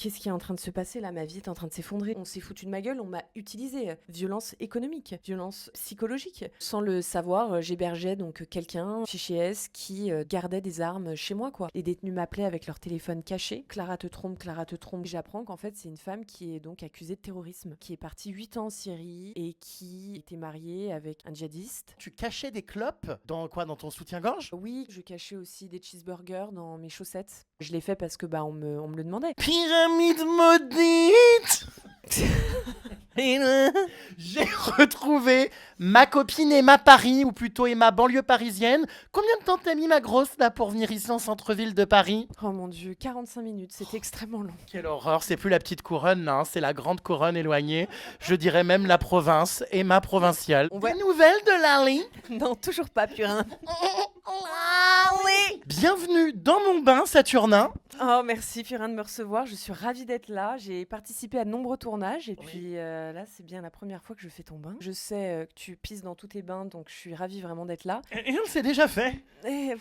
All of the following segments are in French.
Qu'est-ce qui est en train de se passer là? Ma vie est en train de s'effondrer. On s'est foutu de ma gueule, on m'a utilisé. Violence économique, violence psychologique. Sans le savoir, j'hébergeais donc quelqu'un, fichier S, qui gardait des armes chez moi, quoi. Les détenus m'appelaient avec leur téléphone caché. Clara te trompe, Clara te trompe. J'apprends qu'en fait, c'est une femme qui est donc accusée de terrorisme, qui est partie 8 ans en Syrie et qui était mariée avec un djihadiste. Tu cachais des clopes dans quoi? Dans ton soutien-gorge? Oui, je cachais aussi des cheeseburgers dans mes chaussettes. Je l'ai fait parce que on me le demandait. Pyramide maudite. J'ai retrouvé ma copine Emma Paris, ou plutôt Emma banlieue parisienne. Combien de temps t'as mis ma grosse là pour venir ici en centre-ville de Paris? Oh mon Dieu, 45 minutes, c'était extrêmement long. Quelle horreur, c'est plus la petite couronne, hein, c'est la grande couronne éloignée. Je dirais même la province, Emma provinciale. On va- Des nouvelles de Lali? Non, toujours pas, Purin. Bienvenue dans mon bain, Saturnin. Oh, merci Purin de me recevoir, je suis ravie d'être là. J'ai participé à de nombreux tournages et puis là, c'est bien la première fois que je fais ton bain. Je sais que tu pisses dans tous tes bains, donc je suis ravie vraiment d'être là. Et on s'est déjà fait. Et,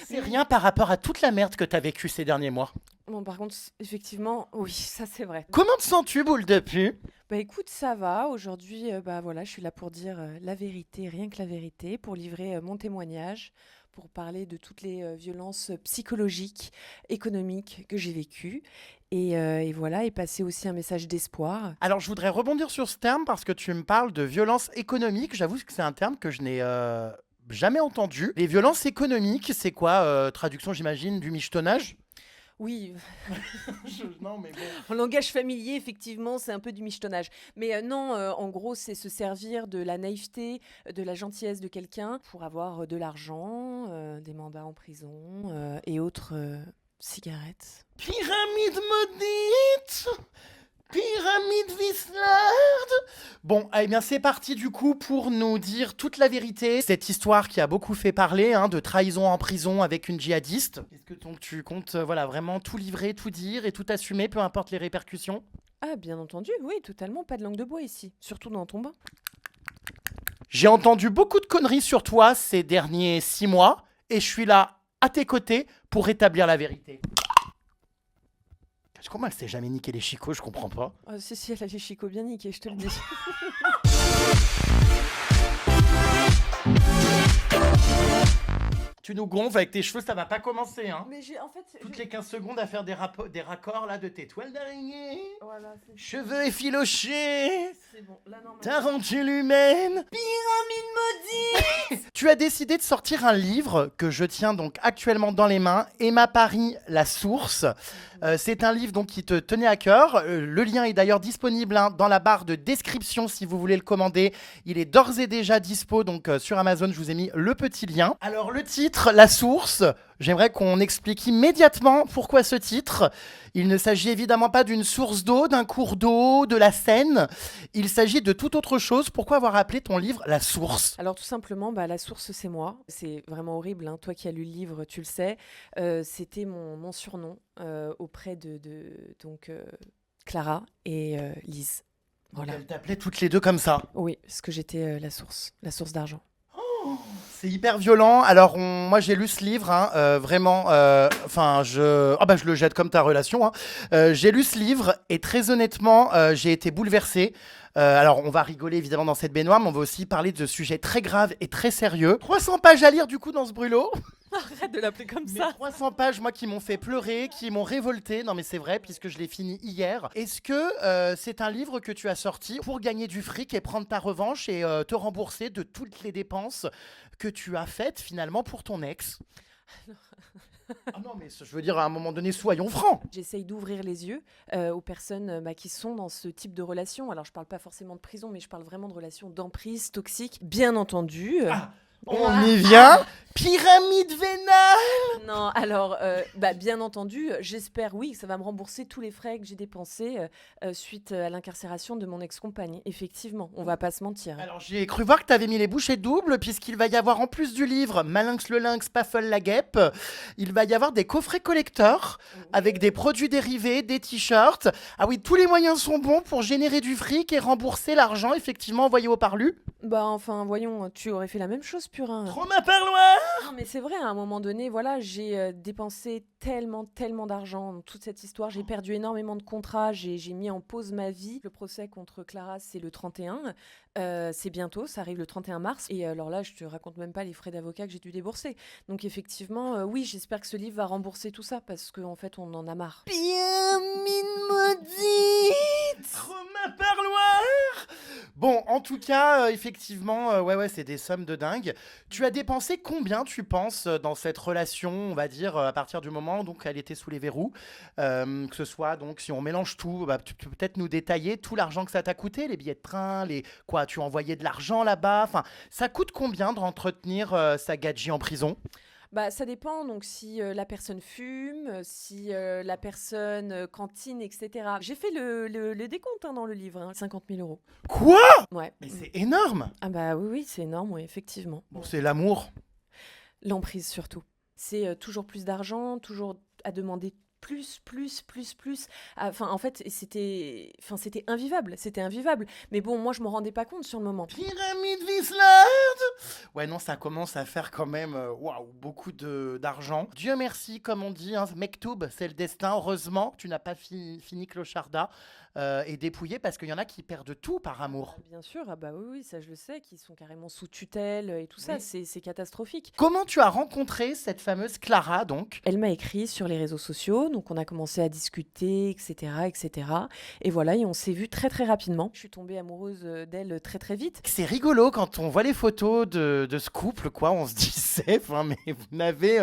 C'est rien par rapport à toute la merde que t'as vécue ces derniers mois. bon, par contre, effectivement, oui, ça c'est vrai. Comment te sens-tu, boule de pu? Bah écoute, ça va. Aujourd'hui, voilà, je suis là pour dire la vérité, rien que la vérité, pour livrer mon témoignage, pour parler de toutes les violences psychologiques, économiques que j'ai vécues. Et voilà, et passer aussi un message d'espoir. Alors, je voudrais rebondir sur ce terme parce que tu me parles de violence économique. J'avoue que c'est un terme que je n'ai jamais entendu. Les violences économiques, c'est quoi? Traduction, j'imagine, du michetonnage? Oui, Non, mais bon. en langage familier, effectivement, c'est un peu du michetonnage. Mais non, en gros, c'est se servir de la naïveté, de la gentillesse de quelqu'un pour avoir de l'argent, des mandats en prison et autres cigarettes. Pyramide maudite! Pyramide Vislarde! Bon, eh bien c'est parti du coup pour nous dire toute la vérité. Cette histoire qui a beaucoup fait parler, de trahison en prison avec une djihadiste. Est-ce que donc tu comptes voilà, vraiment tout livrer, tout dire et tout assumer, peu importe les répercussions? Ah, bien entendu, oui, totalement, pas de langue de bois ici, surtout dans ton bain. J'ai entendu beaucoup de conneries sur toi ces derniers 6 mois et je suis là à tes côtés pour rétablir la vérité. Comment elle s'est jamais niqué les chicots, je comprends pas. Si, elle a les chicots bien niqués, je te le dis. Tu nous gonfles avec tes cheveux, ça va pas commencer, hein. Mais j'ai, en fait... Toutes les 15 secondes à faire des raccords là de tes toiles d'araignée. Voilà, Cheveux effilochés. c'est bon, là, normalement... Tarentule humaine. Pyramide maudite! Tu as décidé de sortir un livre que je tiens donc actuellement dans les mains, Emma Paris, La Source. C'est un livre donc qui te tenait à cœur. Le lien est d'ailleurs disponible dans la barre de description si vous voulez le commander. Il est d'ores et déjà dispo donc sur Amazon. Je vous ai mis le petit lien. Alors le titre, La Source. J'aimerais qu'on explique immédiatement pourquoi ce titre. Il ne s'agit évidemment pas d'une source d'eau, d'un cours d'eau, de la Seine. Il s'agit de toute autre chose. Pourquoi avoir appelé ton livre La Source? Alors tout simplement, la source c'est moi. C'est vraiment horrible, hein. Toi qui as lu le livre, tu le sais. C'était mon surnom auprès de donc Clara et Lise. Donc Voilà. elles t'appelaient toutes les deux comme ça. Oui, parce que j'étais la source d'argent. C'est hyper violent. Alors, moi, j'ai lu ce livre, vraiment. Je le jette comme ta relation. J'ai lu ce livre et très honnêtement, j'ai été bouleversé. Alors, on va rigoler évidemment dans cette baignoire, mais on va aussi parler de sujets très graves et très sérieux. 300 pages à lire du coup dans ce brûlot. Arrête de l'appeler comme Mais 300 pages, moi, qui m'ont fait pleurer, qui m'ont révolté. Non, mais c'est vrai, puisque je l'ai fini hier. Est-ce que c'est un livre que tu as sorti pour gagner du fric et prendre ta revanche et te rembourser de toutes les dépenses que tu as faites finalement pour ton ex? Ah non, mais je veux dire, à un moment donné, soyons francs. J'essaye d'ouvrir les yeux aux personnes qui sont dans ce type de relation. Alors, je parle pas forcément de prison, mais je parle vraiment de relations d'emprise toxiques. Bien entendu. On y vient. Pyramide vénale. Non, alors, bien entendu, j'espère, oui, que ça va me rembourser tous les frais que j'ai dépensés suite à l'incarcération de mon ex-compagne. Effectivement, on va pas se mentir. Alors, j'ai cru voir que tu avais mis les bouchées doubles, puisqu'il va y avoir, en plus du livre Malinx le lynx, Paffel la guêpe, il va y avoir des coffrets collecteurs avec des produits dérivés, des t-shirts. Ah oui, tous les moyens sont bons pour générer du fric et rembourser l'argent effectivement envoyé au parlu. Enfin, voyons, tu aurais fait la même chose, purin. Trop ma parloir. Non, mais c'est vrai, à un moment donné, voilà, j'ai dépensé tellement d'argent dans toute cette histoire. J'ai perdu énormément de contrats, j'ai mis en pause ma vie. Le procès contre Clara, c'est le 31. C'est bientôt, ça arrive le 31 mars. Et alors là, je te raconte même pas les frais d'avocat que j'ai dû débourser. Donc effectivement, oui, j'espère que ce livre va rembourser tout ça parce qu'en fait, on en a marre. Bien, mine maudite. Trop ma parloir. Bon, en tout cas, effectivement, ouais, c'est des sommes de dingue. Tu as dépensé combien, tu penses, dans cette relation, on va dire, à partir du moment où elle était sous les verrous, que ce soit, donc, si on mélange tout, tu peux peut-être nous détailler tout l'argent que ça t'a coûté, les billets de train, quoi, tu envoyais de l'argent là-bas, enfin, ça coûte combien d'entretenir sa gadget en prison? Bah, ça dépend, donc si la personne fume, si la personne cantine, etc. J'ai fait le décompte dans le livre, 50 000 euros. Quoi? Ouais. Mais c'est énorme. Ah bah oui, c'est énorme, oui, effectivement. Bon, c'est l'amour. L'emprise surtout. C'est toujours plus d'argent, toujours à demander plus. Enfin, en fait, c'était invivable, Mais bon, moi, je m'en rendais pas compte sur le moment. Pyramide Wiesland. Ouais, non, ça commence à faire quand même beaucoup d'argent. Dieu merci, comme on dit, Mektoub, c'est le destin. Heureusement, tu n'as pas fini clochardat et dépouillé parce qu'il y en a qui perdent tout par amour. Bien sûr, ah bah oui, ça je le sais, qui sont carrément sous tutelle et tout ça, c'est catastrophique. Comment tu as rencontré cette fameuse Clara, donc? Elle m'a écrit sur les réseaux sociaux, donc on a commencé à discuter, etc. Et voilà, et on s'est vu très rapidement. Je suis tombée amoureuse d'elle très vite. C'est rigolo quand on voit les photos de ce couple, quoi. On se disait, mais vous n'avez,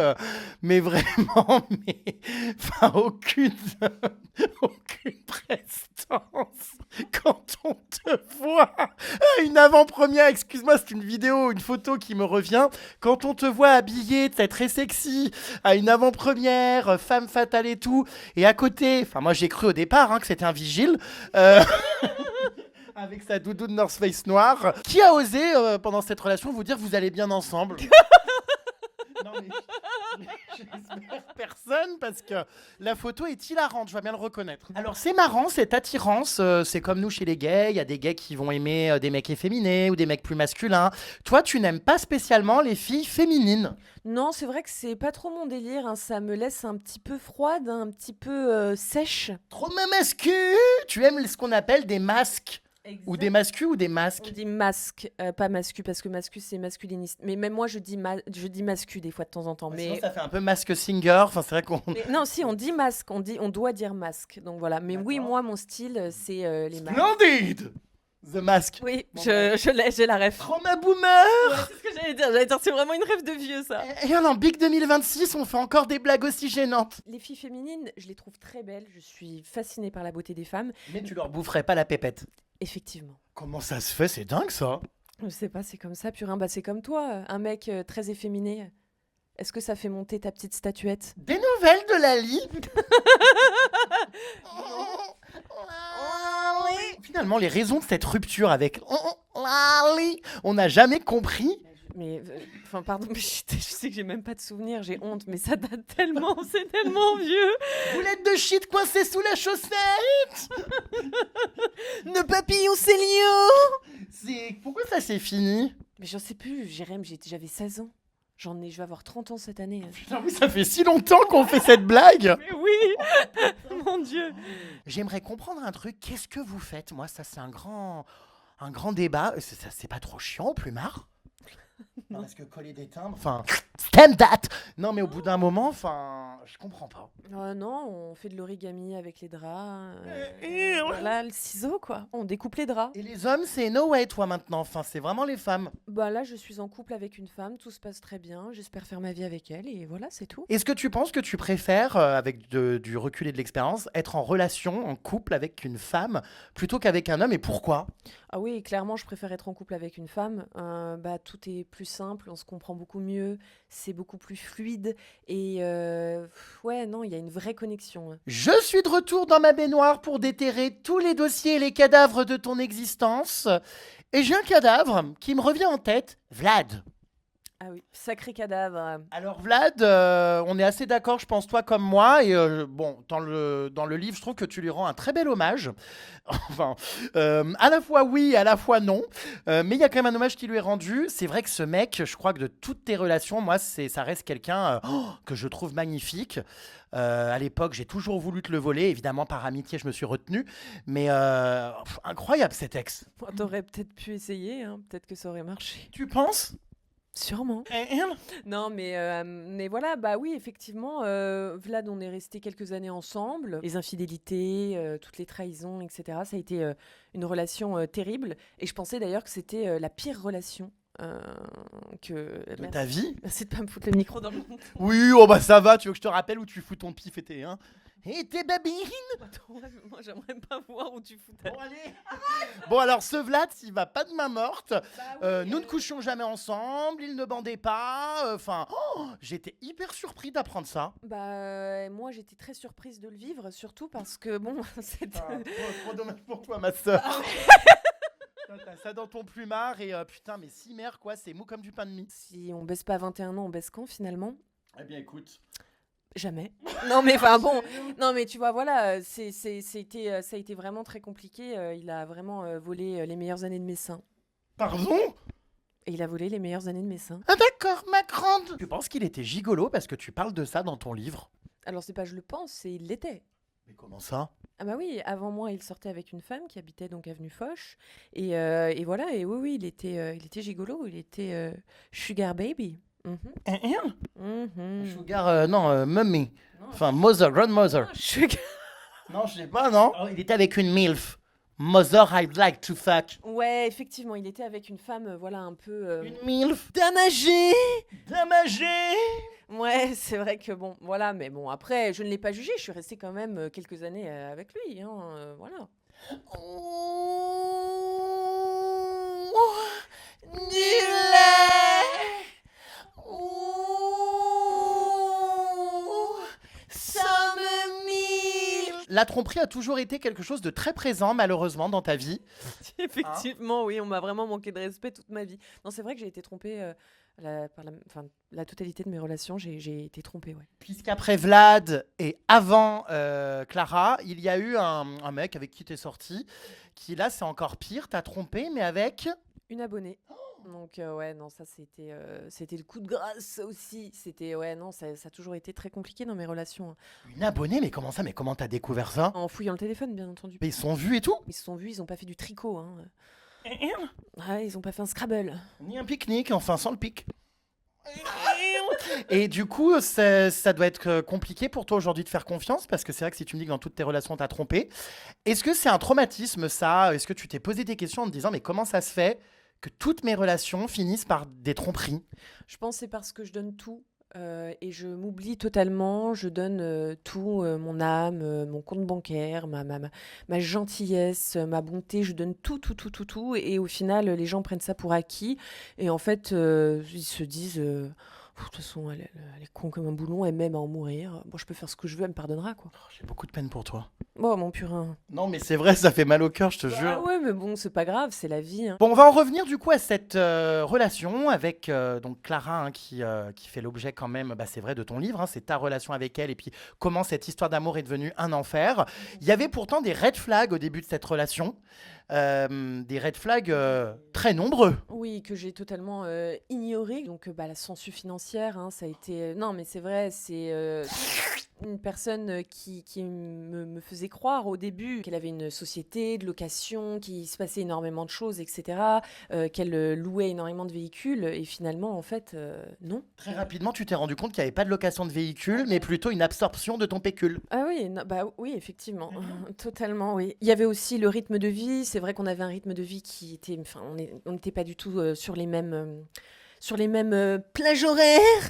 aucune prestance quand on te voit à une avant-première. Excuse-moi, c'est une vidéo, une photo qui me revient. Quand on te voit habillée, très sexy, à une avant-première, femme fatale et tout, et à côté, moi j'ai cru au départ que c'était un vigile. Avec sa doudoune North Face noire. Qui a osé, pendant cette relation, vous dire que vous allez bien ensemble? Non, mais j'espère personne, parce que la photo est hilarante, je vais bien le reconnaître. Alors, c'est marrant, cette attirance, c'est comme nous chez les gays, il y a des gays qui vont aimer des mecs efféminés ou des mecs plus masculins. Toi, tu n'aimes pas spécialement les filles féminines? Non, c'est vrai que c'est pas trop mon délire, ça me laisse un petit peu froide, un petit peu sèche. Trop mascu. Tu aimes ce qu'on appelle des masques? Exact. Ou des mascus ou des masques? On dit masque, pas mascu, parce que mascu c'est masculiniste. Mais même moi je dis mascu des fois de temps en temps. Ouais, mais sinon, ça fait un peu masque singer. Enfin, c'est vrai qu'on. Non, si on dit masque, on doit dire masque. Donc voilà. Mais d'accord. Oui, moi mon style c'est les masques. Splendide. The Mask. Oui, bon, j'ai la ref. Oh ma boomer. Ouais, c'est ce que j'allais dire, c'est vraiment une ref de vieux ça. Et en Big 2026, on fait encore des blagues aussi gênantes. Les filles féminines, je les trouve très belles, je suis fascinée par la beauté des femmes. Mais tu leur boufferais pas la pépette? Effectivement. Comment ça se fait? C'est dingue ça. Je sais pas, c'est comme ça, purin. Bah c'est comme toi, un mec très efféminé. Est-ce que ça fait monter ta petite statuette? Des nouvelles de Lali? Finalement, les raisons de cette rupture avec Lali, on n'a jamais compris. Mais, pardon, mais je sais que j'ai même pas de souvenirs, j'ai honte, mais ça date tellement, c'est tellement vieux. Boulette de shit coincée sous la chaussette. Nos papillons Célio. Pourquoi ça c'est fini? Mais j'en sais plus, Jérém, j'avais 16 ans. Je vais avoir 30 ans cette année. Putain, oui, ça fait si longtemps qu'on fait cette blague. Mais oui. Mon Dieu. J'aimerais comprendre un truc, qu'est-ce que vous faites? Moi, ça c'est un grand débat. C'est pas trop chiant, plumard? Non. Parce que coller des timbres, stand that. Non, mais au bout d'un moment, je comprends pas. Non, on fait de l'origami avec les draps. Voilà, le ciseau, quoi. On découpe les draps. Et les hommes, c'est no way, toi, maintenant. C'est vraiment les femmes. Bah là, je suis en couple avec une femme, tout se passe très bien. J'espère faire ma vie avec elle, et voilà, c'est tout. Est-ce que tu penses que tu préfères, avec du recul et de l'expérience, être en relation, en couple avec une femme, plutôt qu'avec un homme, et pourquoi? Ah oui, clairement, je préfère être en couple avec une femme. Tout est plus simple, on se comprend beaucoup mieux, c'est beaucoup plus fluide et non, il y a une vraie connexion. Je suis de retour dans ma baignoire pour déterrer tous les dossiers et les cadavres de ton existence et j'ai un cadavre qui me revient en tête, Vlad. Ah oui, sacré cadavre. Alors Vlad, on est assez d'accord, je pense, toi comme moi. Et bon, dans le livre, je trouve que tu lui rends un très bel hommage. Enfin, à la fois oui, à la fois non. Mais il y a quand même un hommage qui lui est rendu. C'est vrai que ce mec, je crois que de toutes tes relations, moi, ça reste quelqu'un que je trouve magnifique. À l'époque, j'ai toujours voulu te le voler. Évidemment, par amitié, je me suis retenu. Mais incroyable cet ex. Bon, t'aurais peut-être pu essayer, hein, peut-être que ça aurait marché. Tu penses? Sûrement. Non, mais voilà, bah oui, effectivement, Vlad, on est restés quelques années ensemble. Les infidélités, toutes les trahisons, etc. Ça a été une relation terrible. Et je pensais d'ailleurs que c'était la pire relation. Que... De ta vie? Merci de pas me foutre le micro dans le monde. Oui, oh bah ça va, tu veux que je te rappelle où tu fous ton pif et tes... Hein et tes babines. Attends, ouais, mais moi j'aimerais pas voir où tu fous ta... Bon, allez. Bon, alors ce Vlad, s'il va pas de main morte, oui, nous ne couchions jamais ensemble, il ne bandait pas, enfin, j'étais hyper surpris d'apprendre ça. Bah, moi j'étais très surprise de le vivre, surtout parce que bon, c'est... Trop dommage pour toi, ma sœur. T'as ça dans ton plumard et putain, mais si mère, quoi, c'est mou comme du pain de mie. Si on baisse pas à 21 ans, on baisse quand finalement? Eh bien, écoute. Jamais. Non mais enfin bon, non mais tu vois voilà, ça a été vraiment très compliqué. Il a vraiment volé les meilleures années de mes seins. Pardon? Et il a volé les meilleures années de mes seins. Ah d'accord, ma grande. Tu penses qu'il était gigolo parce que tu parles de ça dans ton livre? Alors c'est pas je le pense, c'est il l'était. Mais comment ça? Ah bah oui, avant moi il sortait avec une femme qui habitait donc avenue Foch et voilà et oui il était gigolo, il était sugar baby. Sugar, non, mummy. Enfin, mother, grandmother. Sugar. Non, je sais pas, non. Oh, il était avec une MILF. Mother I'd like to fuck. Ouais, effectivement, il était avec une femme, voilà, un peu... Une MILF. damagée. Damagée. Ouais, c'est vrai que bon, voilà, mais bon, après, je ne l'ai pas jugé, je suis restée quand même quelques années avec lui, hein, voilà. La tromperie a toujours été quelque chose de très présent, malheureusement, dans ta vie. Effectivement, oui, on m'a vraiment manqué de respect toute ma vie. Non, c'est vrai que j'ai été trompée par la totalité de mes relations, j'ai été trompée, ouais. Puisqu'après Vlad et avant Clara, il y a eu un mec avec qui t'es sorti, qui là, c'est encore pire, t'as trompé, mais avec... Une abonnée. Donc ouais, non, ça c'était le coup de grâce ça aussi. C'était ouais, non, ça a toujours été très compliqué dans mes relations. Une abonnée, mais comment ça? Mais comment t'as découvert ça? En fouillant le téléphone, bien entendu. Mais ils sont vus et tout? Ils se sont vus, ils ont pas fait du tricot. Hein. Ouais, ils ont pas fait un Scrabble. Ni un pique-nique, enfin sans le pic. Et du coup, ça doit être compliqué pour toi aujourd'hui de faire confiance, parce que c'est vrai que si tu me dis que dans toutes tes relations, t'as trompé, est-ce que c'est un traumatisme ça? Est-ce que tu t'es posé des questions en te disant, mais comment ça se fait que toutes mes relations finissent par des tromperies? Je pense que c'est parce que je donne tout et je m'oublie totalement. Je donne tout, mon âme, mon compte bancaire, ma gentillesse, ma bonté. Je donne tout, tout, tout, tout, tout. Et au final, les gens prennent ça pour acquis. Et en fait, ils se disent... de toute façon, elle est con comme un boulon, elle m'aime à en mourir. Bon, je peux faire ce que je veux, elle me pardonnera, quoi. Oh, j'ai beaucoup de peine pour toi. Oh, mon purin. Non, mais c'est vrai, ça fait mal au cœur, je te Ah jure. ouais, mais bon, c'est pas grave, c'est la vie. Hein. Bon, on va en revenir du coup à cette relation avec donc Clara hein, qui fait l'objet quand même, bah, c'est vrai, de ton livre. Hein, c'est ta relation avec elle et puis comment cette histoire d'amour est devenue un enfer. Il y avait pourtant des red flags au début de cette relation. Des red flags très nombreux. Oui, que j'ai totalement ignoré. Donc, bah, la censure financière, hein, ça a été... Non, mais c'est vrai, c'est une personne qui me faisait croire au début qu'elle avait une société de location, qu'il se passait énormément de choses, etc., qu'elle louait énormément de véhicules. Et finalement, en fait, non. Très rapidement, tu t'es rendu compte qu'il n'y avait pas de location de véhicule, mais plutôt une absorption de ton pécule. Ah oui, bah oui, effectivement, totalement, oui. Il y avait aussi le rythme de vie. C'est vrai qu'on avait un rythme de vie qui était, enfin, on n'était pas du tout sur les mêmes plages horaires.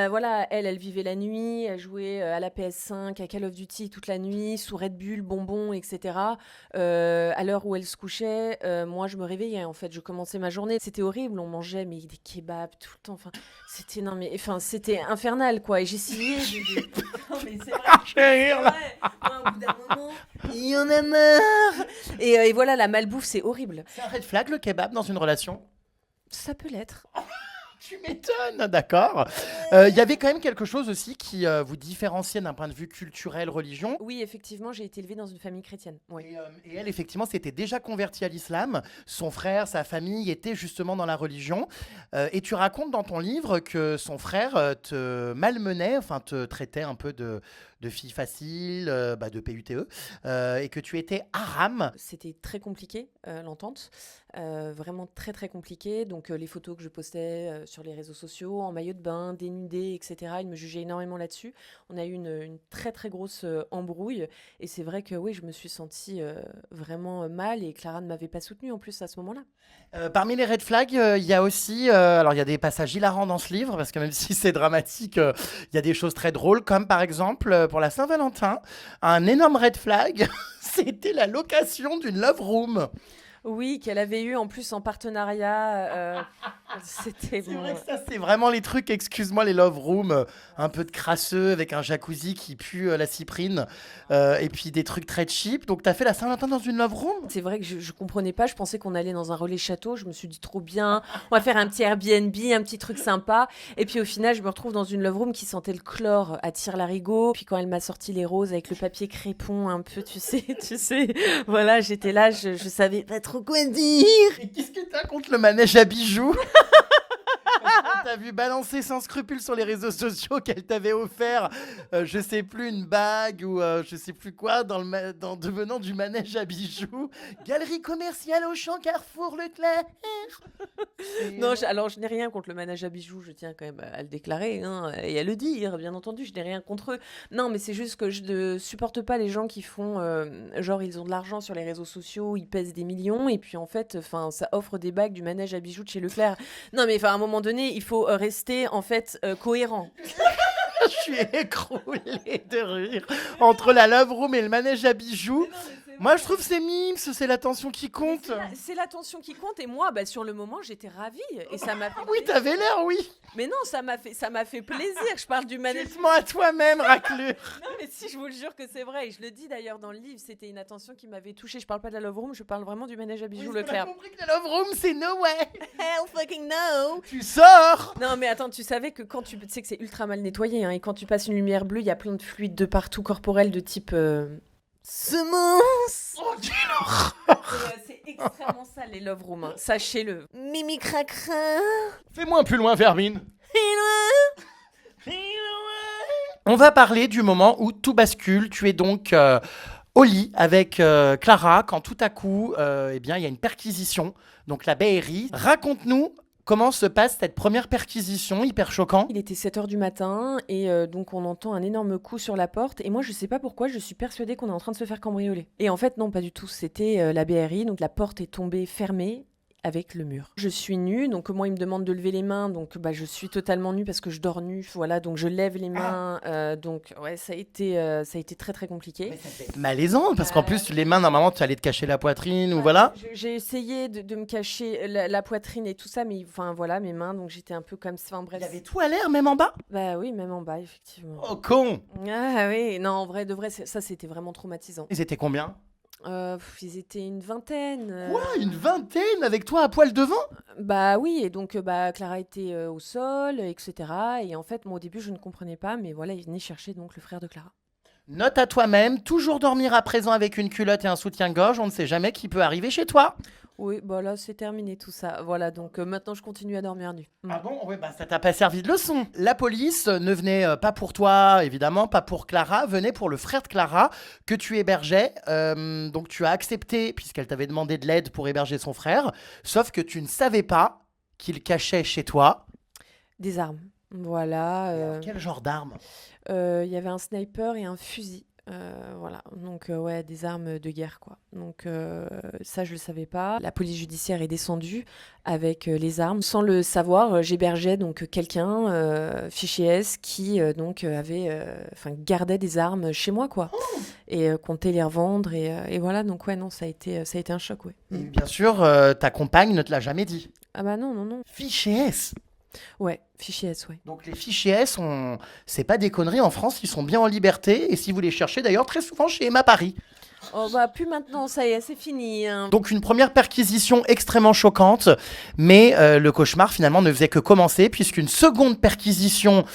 Voilà, elle vivait la nuit, elle jouait à la PS5, à Call of Duty toute la nuit, sous Red Bull, bonbons, etc. À l'heure où elle se couchait, moi je me réveillais. En fait, je commençais ma journée. C'était horrible. On mangeait mais des kebabs tout le temps. Enfin, c'était infernal quoi. Et j'essayais de... Non mais c'est vrai. C'est vrai. Moi, au bout d'un moment, il y en a marre. Et voilà, la malbouffe, c'est horrible. C'est un red flag le kebab dans une relation? Ça peut l'être. Tu m'étonnes, d'accord. Il y avait quand même quelque chose aussi qui vous différenciait d'un point de vue culturel, religion. Oui, effectivement, j'ai été élevée dans une famille chrétienne. Oui. Et elle, effectivement, s'était déjà convertie à l'islam. Son frère, sa famille étaient justement dans la religion. Et tu racontes dans ton livre que son frère te malmenait, enfin te traitait un peu de fille facile, de PUTE, et que tu étais haram. C'était très compliqué, l'entente. Vraiment très très compliqué. Donc les photos que je postais sur les réseaux sociaux, en maillot de bain, dénudée, etc. Il me jugeait énormément là-dessus. On a eu une très très grosse embrouille. Et c'est vrai que oui, je me suis sentie vraiment mal et Clara ne m'avait pas soutenue en plus à ce moment-là. Parmi les red flags, il y a aussi, alors il y a des passages hilarants dans ce livre, parce que même si c'est dramatique, il y a des choses très drôles, comme par exemple, pour la Saint-Valentin, un énorme red flag, c'était la location d'une love room. Oui, qu'elle avait eu en plus en partenariat. C'était C'est bon. vrai que ça, c'est vraiment les trucs, excuse-moi, les love rooms, un peu de crasseux, avec un jacuzzi qui pue la cyprine, et puis des trucs très cheap. Donc t'as fait la Saint-Valentin dans une love room? C'est vrai que je comprenais pas, je pensais qu'on allait dans un relais château, je me suis dit trop bien, on va faire un petit Airbnb, un petit truc sympa. Et puis au final, je me retrouve dans une love room qui sentait le chlore à tire-larigot. Puis quand elle m'a sorti les roses avec le papier crépon un peu, tu sais, voilà, j'étais là, je savais pas trop quoi dire. Et qu'est-ce que t'as contre le manège à bijoux? T'as vu balancer sans scrupule sur les réseaux sociaux qu'elle t'avait offert, je sais plus, une bague ou je sais plus quoi, devenant du manège à bijoux. Galerie commerciale Auchan, Carrefour, Leclerc. Non, alors je n'ai rien contre le manège à bijoux, je tiens quand même à le déclarer hein, et à le dire, bien entendu, je n'ai rien contre eux. Non, mais c'est juste que je ne supporte pas les gens qui font, genre ils ont de l'argent sur les réseaux sociaux, ils pèsent des millions et puis en fait, ça offre des bagues du manège à bijoux de chez Leclerc. Non, mais à un moment donné, il faut rester en fait cohérent. Je suis écroulé de rire entre la love room et le manège à bijoux. Moi, je trouve que c'est mimes, c'est l'attention qui compte. C'est l'attention qui compte et moi, sur le moment, j'étais ravie et ça m'a fait Oui, t'avais l'air, oui. Mais non, ça m'a fait plaisir. Je parle du manège. Dites-moi à toi-même, raclure. Non, mais si, je vous le jure que c'est vrai. Et je le dis d'ailleurs dans le livre, c'était une attention qui m'avait touchée. Je parle pas de la Love Room, je parle vraiment du manège à bijoux Leclerc. J'ai compris que la love room, c'est no way. Hell fucking no. Tu sors. Non, mais attends, tu savais que quand tu sais que c'est ultra mal nettoyé, hein, et quand tu passes une lumière bleue, il y a plein de fluides de partout corporels de type semence. Oh, quelle horreur. C'est extrêmement sale les Love Rooms, hein. Sachez-le. Mimi cracra. Fais-moi un plus loin, Vermine. On va parler du moment où tout bascule. Tu es donc au lit avec Clara quand tout à coup, il y a une perquisition. Donc la BRI. Raconte-nous comment se passe cette première perquisition, hyper choquant. Il était 7h du matin et donc on entend un énorme coup sur la porte et moi je sais pas pourquoi je suis persuadée qu'on est en train de se faire cambrioler. Et en fait non, pas du tout, c'était la BRI, donc la porte est tombée fermée avec le mur. Je suis nue, donc moi il me demande de lever les mains, donc je suis totalement nue parce que je dors nue, voilà, donc je lève les mains, donc ouais ça a été très très compliqué. Malaisant, parce qu'en plus les mains normalement tu allais te cacher la poitrine ou voilà. J'ai essayé de me cacher la poitrine et tout ça, mais voilà mes mains, donc j'étais un peu comme ça, en bref. Il y avait tout à l'air même en bas. Bah oui, même en bas effectivement. Oh con. Ah oui, non en vrai de vrai ça c'était vraiment traumatisant. Ils étaient combien? Ils étaient une vingtaine. Quoi, une vingtaine avec toi à poil devant? Bah oui, et donc Clara était au sol, etc. Et en fait, moi au début, je ne comprenais pas, mais voilà, il venait chercher donc le frère de Clara. Note à toi-même, toujours dormir à présent avec une culotte et un soutien-gorge, on ne sait jamais qui peut arriver chez toi. Oui, bah là, c'est terminé tout ça. Voilà, donc maintenant, je continue à dormir nue. Ah bon? Oui, ça t'a pas servi de leçon. La police ne venait pas pour toi, évidemment, pas pour Clara, venait pour le frère de Clara que tu hébergeais. Donc tu as accepté, puisqu'elle t'avait demandé de l'aide pour héberger son frère, sauf que tu ne savais pas qu'il cachait chez toi. Des armes. Voilà. Alors, quel genre d'armes? Il y avait un sniper et un fusil. Voilà, donc ouais, des armes de guerre, quoi. Donc ça, je le savais pas. La police judiciaire est descendue avec les armes. Sans le savoir, j'hébergeais donc quelqu'un, fichier S, qui gardait des armes chez moi, quoi. Et comptait les revendre. Et voilà, donc ouais, non, ça a été un choc, ouais. Et bien sûr, ta compagne ne te l'a jamais dit. Ah bah non, non, non. Fichier S. Ouais, fichier S, ouais. Donc les fichiers S, c'est pas des conneries en France, ils sont bien en liberté. Et si vous les cherchez d'ailleurs, très souvent chez Emma Paris. Oh bah plus maintenant, ça y est, c'est fini, hein. Donc une première perquisition extrêmement choquante, mais le cauchemar finalement ne faisait que commencer puisqu'une seconde perquisition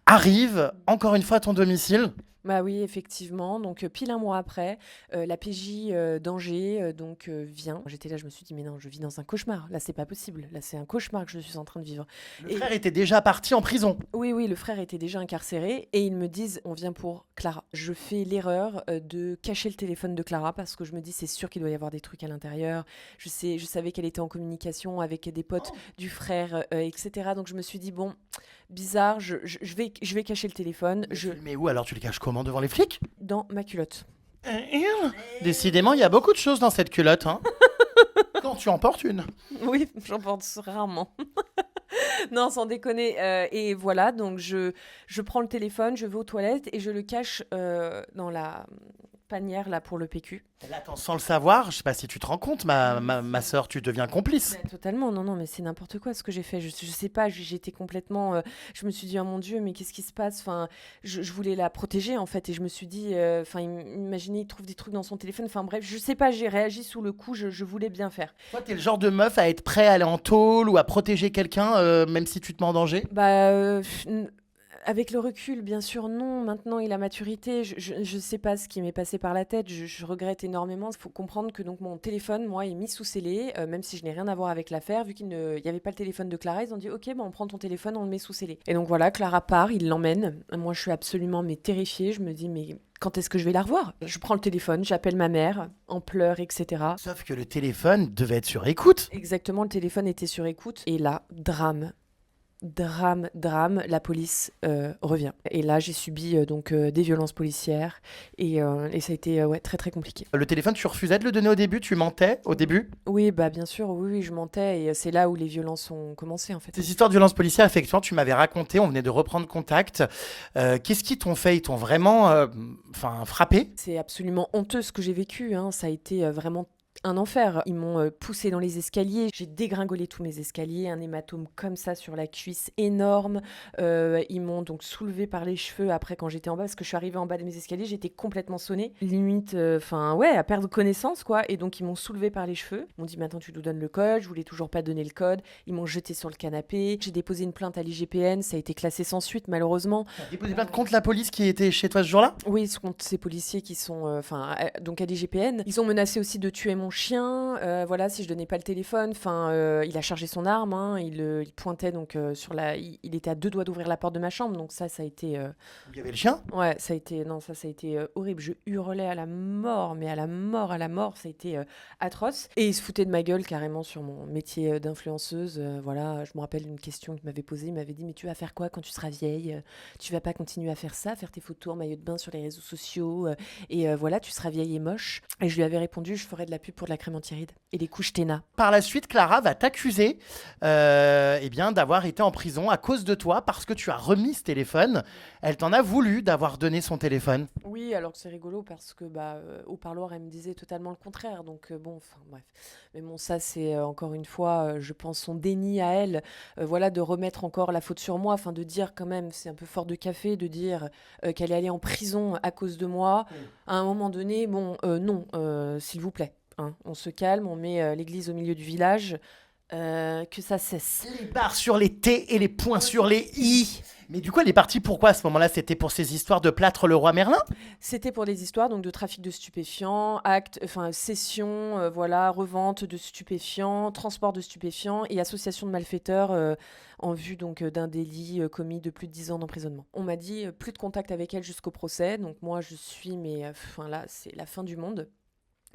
arrive, encore une fois à ton domicile. Bah oui, effectivement. Donc, pile un mois après, la PJ d'Angers vient. J'étais là, je me suis dit, mais non, je vis dans un cauchemar. Là, c'est pas possible. Là, c'est un cauchemar que je suis en train de vivre. Le Et frère était déjà parti en prison. oui, oui, le frère était déjà incarcéré et ils me disent, on vient pour Clara. Je fais l'erreur de cacher le téléphone de Clara parce que je me dis, c'est sûr qu'il doit y avoir des trucs à l'intérieur. Je savais qu'elle était en communication avec des potes du frère, etc. Donc, je me suis dit, bon, bizarre, je vais cacher le téléphone. Mais où alors tu le caches comment devant les flics? Dans ma culotte. Décidément, il y a beaucoup de choses dans cette culotte. Hein. Quand tu en portes une. Oui, j'en porte rarement. Non, sans déconner. Et voilà, donc je prends le téléphone, je vais aux toilettes et je le cache dans la panière là pour le PQ. Là, attends, sans le savoir, je sais pas si tu te rends compte, ma sœur, tu deviens complice. Totalement, non, non, mais c'est n'importe quoi ce que j'ai fait. Je sais pas, j'étais complètement. Je me suis dit, oh mon Dieu, mais qu'est-ce qui se passe? Enfin, je voulais la protéger en fait, et je me suis dit, enfin, imaginez, il trouve des trucs dans son téléphone. Enfin, bref, je sais pas, j'ai réagi sous le coup, je voulais bien faire. Toi, t'es le genre de meuf à être prêt à aller en tôle ou à protéger quelqu'un, même si tu te mets en danger. Bah, avec le recul, bien sûr, non. Maintenant, il a maturité. Je sais pas ce qui m'est passé par la tête. Je regrette énormément. Il faut comprendre que donc mon téléphone, moi, est mis sous scellé, même si je n'ai rien à voir avec l'affaire. Vu qu'il n'y avait pas le téléphone de Clara, ils ont dit, ok, bah, on prend ton téléphone, on le met sous scellé. Et donc voilà, Clara part, il l'emmène. Moi, je suis absolument terrifiée. Je me dis, mais quand est-ce que je vais la revoir? Je prends le téléphone, j'appelle ma mère, en pleurs, etc. Sauf que le téléphone devait être sur écoute. Exactement, le téléphone était sur écoute. Et là, drame, la police revient. Et là, j'ai subi des violences policières et ça a été très très compliqué. Le téléphone, tu refusais de le donner au début, tu mentais au début. Oui, bah bien sûr, oui, je mentais et c'est là où les violences ont commencé en fait. Ces histoires de violences policières, effectivement, tu m'avais raconté, on venait de reprendre contact. Qu'est-ce qu'ils t'ont fait? Ils t'ont vraiment frappé? C'est absolument honteux ce que j'ai vécu, hein. Ça a été vraiment un enfer. Ils m'ont poussé dans les escaliers. J'ai dégringolé tous mes escaliers, un hématome comme ça sur la cuisse énorme. Ils m'ont donc soulevé par les cheveux après quand j'étais en bas, parce que je suis arrivée en bas de mes escaliers, j'étais complètement sonnée, limite, à perdre connaissance quoi. Et donc ils m'ont soulevé par les cheveux. Ils m'ont dit maintenant tu nous donnes le code. Je voulais toujours pas donner le code. Ils m'ont jeté sur le canapé. J'ai déposé une plainte à l'IGPN. Ça a été classé sans suite malheureusement. Tu as déposé plainte contre la police qui était chez toi ce jour-là? Oui, contre ces policiers qui sont, donc à l'IGPN. Ils ont menacé aussi de tuer mon chien, si je donnais pas le téléphone. Il a chargé son arme, hein, il pointait donc sur la. Il était à 2 doigts d'ouvrir la porte de ma chambre, donc ça a été. Il y avait le chien? Ouais, ça a été horrible. Je hurlais à la mort, mais à la mort, ça a été atroce. Et il se foutait de ma gueule carrément sur mon métier d'influenceuse. Je me rappelle une question qu'il m'avait posée. Il m'avait dit, mais tu vas faire quoi quand tu seras vieille? Tu vas pas continuer à faire ça, faire tes photos en maillot de bain sur les réseaux sociaux, tu seras vieille et moche. Et je lui avais répondu, je ferai de la pub pour de la crème anti-rides et des couches Téna. Par la suite, Clara va t'accuser d'avoir été en prison à cause de toi parce que tu as remis ce téléphone. Elle t'en a voulu d'avoir donné son téléphone. Oui, alors que c'est rigolo parce que au parloir, elle me disait totalement le contraire. Donc bref. Mais bon, ça c'est encore une fois, je pense, son déni à elle, de remettre encore la faute sur moi, de dire quand même, c'est un peu fort de café de dire qu'elle est allée en prison à cause de moi. Oui. À un moment donné, non, s'il vous plaît. Hein, on se calme, on met l'église au milieu du village, que ça cesse. Les barres sur les T et les points sur les I. Mais du coup, elle est partie pourquoi à ce moment-là? C'était pour ces histoires de plâtre le roi Merlin? C'était pour des histoires donc de trafic de stupéfiants, cession, revente de stupéfiants, transport de stupéfiants et association de malfaiteurs en vue donc d'un délit commis de plus de 10 ans d'emprisonnement. On m'a dit plus de contact avec elle jusqu'au procès, donc moi je suis, là c'est la fin du monde.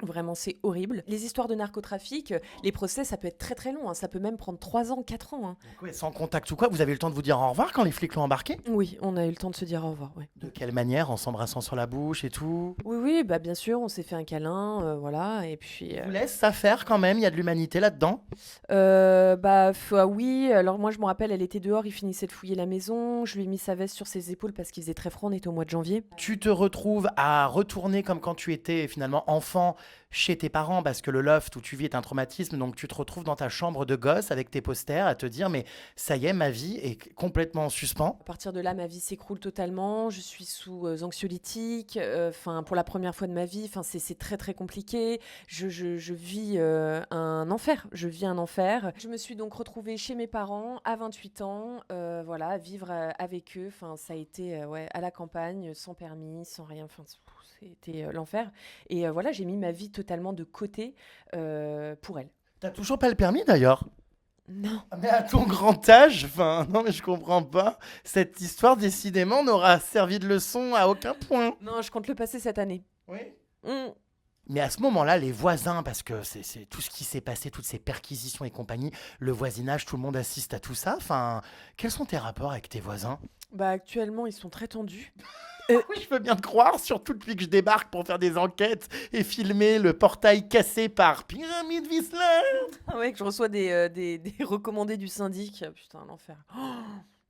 Vraiment, c'est horrible. Les histoires de narcotrafic, les procès, ça peut être très très long. Hein. Ça peut même prendre 3 ans, 4 ans. Hein. Ouais, sans contact ou quoi, vous avez eu le temps de vous dire au revoir quand les flics l'ont embarqué? Oui, on a eu le temps de se dire au revoir. Ouais. De quelle manière? En s'embrassant sur la bouche et tout? Oui, bien sûr, on s'est fait un câlin, et puis... Vous laisse ça faire quand même? Il y a de l'humanité là-dedans? Oui, alors moi je me rappelle, elle était dehors, il finissait de fouiller la maison, je lui ai mis sa veste sur ses épaules parce qu'il faisait très froid, on était au mois de janvier. Tu te retrouves à retourner comme quand tu étais finalement enfant chez tes parents parce que le loft où tu vis est un traumatisme. Donc tu te retrouves dans ta chambre de gosse avec tes posters à te dire mais ça y est, ma vie est complètement en suspens. À partir de là, ma vie s'écroule totalement. Je suis sous anxiolytiques. Enfin, pour la première fois de ma vie, enfin, c'est très très compliqué. Je vis un enfer. Je vis un enfer. Je me suis donc retrouvée chez mes parents à 28 ans. Voilà, à vivre avec eux. Enfin, ça a été ouais, à la campagne, sans permis, sans rien. Enfin, c'était l'enfer. Et voilà, j'ai mis ma vie totalement de côté pour elle. T'as toujours pas le permis d'ailleurs. Non. Ah, mais à ton grand âge, enfin, non mais je comprends pas. Cette histoire décidément n'aura servi de leçon à aucun point. Non, je compte le passer cette année. Oui. Mm. Mais à ce moment-là, les voisins, parce que c'est tout ce qui s'est passé, toutes ces perquisitions et compagnie, le voisinage, tout le monde assiste à tout ça. Enfin, quels sont tes rapports avec tes voisins? Bah, actuellement, ils sont très tendus. Oui, je peux bien te croire, surtout depuis que je débarque pour faire des enquêtes et filmer le portail cassé par Pyramide Whistler. Ah ouais, que je reçois des recommandés du syndic. Putain, l'enfer. Oh.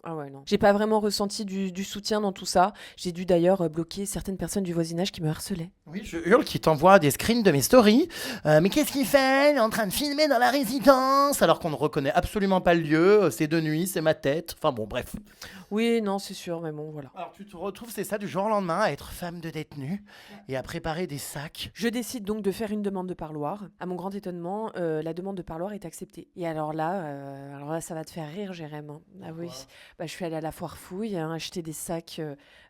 Ah ouais, non. J'ai pas vraiment ressenti du soutien dans tout ça. J'ai dû d'ailleurs bloquer certaines personnes du voisinage qui me harcelaient. Oui, je hurle qui t'envoie des screens de mes stories. Mais qu'est-ce qu'il fait? Il est en train de filmer dans la résidence alors qu'on ne reconnaît absolument pas le lieu. C'est de nuit, c'est ma tête. Enfin bon, bref. Oui, non, c'est sûr, mais bon, voilà. Alors tu te retrouves, c'est ça, du jour au lendemain, à être femme de détenu et à préparer des sacs. Je décide donc de faire une demande de parloir. À mon grand étonnement, la demande de parloir est acceptée. Et alors là, ça va te faire rire, Jérém, hein. Ah oui, bah, je suis allée à la foire fouille, hein, acheter des sacs.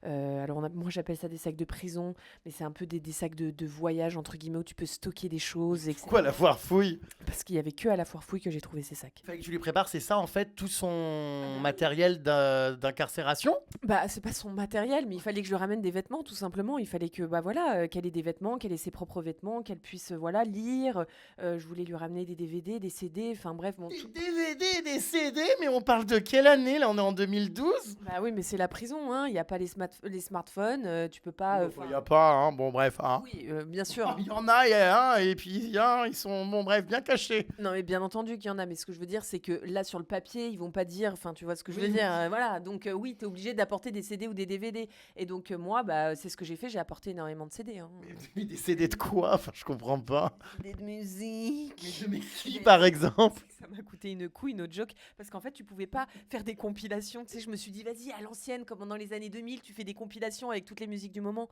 Moi, j'appelle ça des sacs de prison, mais c'est un peu des sacs de voyage, entre guillemets, où tu peux stocker des choses, etc. Quoi, la foire fouille? Parce qu'il y avait que à la foire fouille que j'ai trouvé ces sacs. Fallait que tu lui prépares, c'est ça en fait, tout son matériel d'incarcération? Bah, c'est pas son matériel, mais il fallait que je lui ramène des vêtements, tout simplement. Il fallait que, bah voilà, qu'elle ait des vêtements, qu'elle ait ses propres vêtements, qu'elle puisse, voilà, lire. Je voulais lui ramener des DVD, des CD, enfin bref, bon, Des tout. DVD, des CD, mais on parle de quelle année là? On est en 2012? Bah oui, mais c'est la prison, hein. Il n'y a pas les smartphones, tu peux pas. Il n'y a pas, hein, bon bref. Hein. Oui, bien sûr. Il y en a, hein, et puis ils sont, bon bref, bien cachés. Non, mais bien entendu qu'il y en a, mais ce que je veux dire, c'est que là, sur le papier, ils vont pas dire, enfin, tu vois ce que je veux Oui. dire, voilà. Donc, oui, t'es obligé d'apporter des CD ou des DVD. Et donc, moi, bah, c'est ce que j'ai fait, j'ai apporté énormément de CD, hein. Mais des CD de quoi? Enfin, je comprends pas. Des de musique. Mais qui, par exemple? Ça m'a coûté une couille, une joke, parce qu'en fait, tu pouvais pas faire des compilations. Tu sais, je me suis dit, vas-y, à l'ancienne, comme dans les années 2000, tu fais des compilations avec toutes les musiques du moment.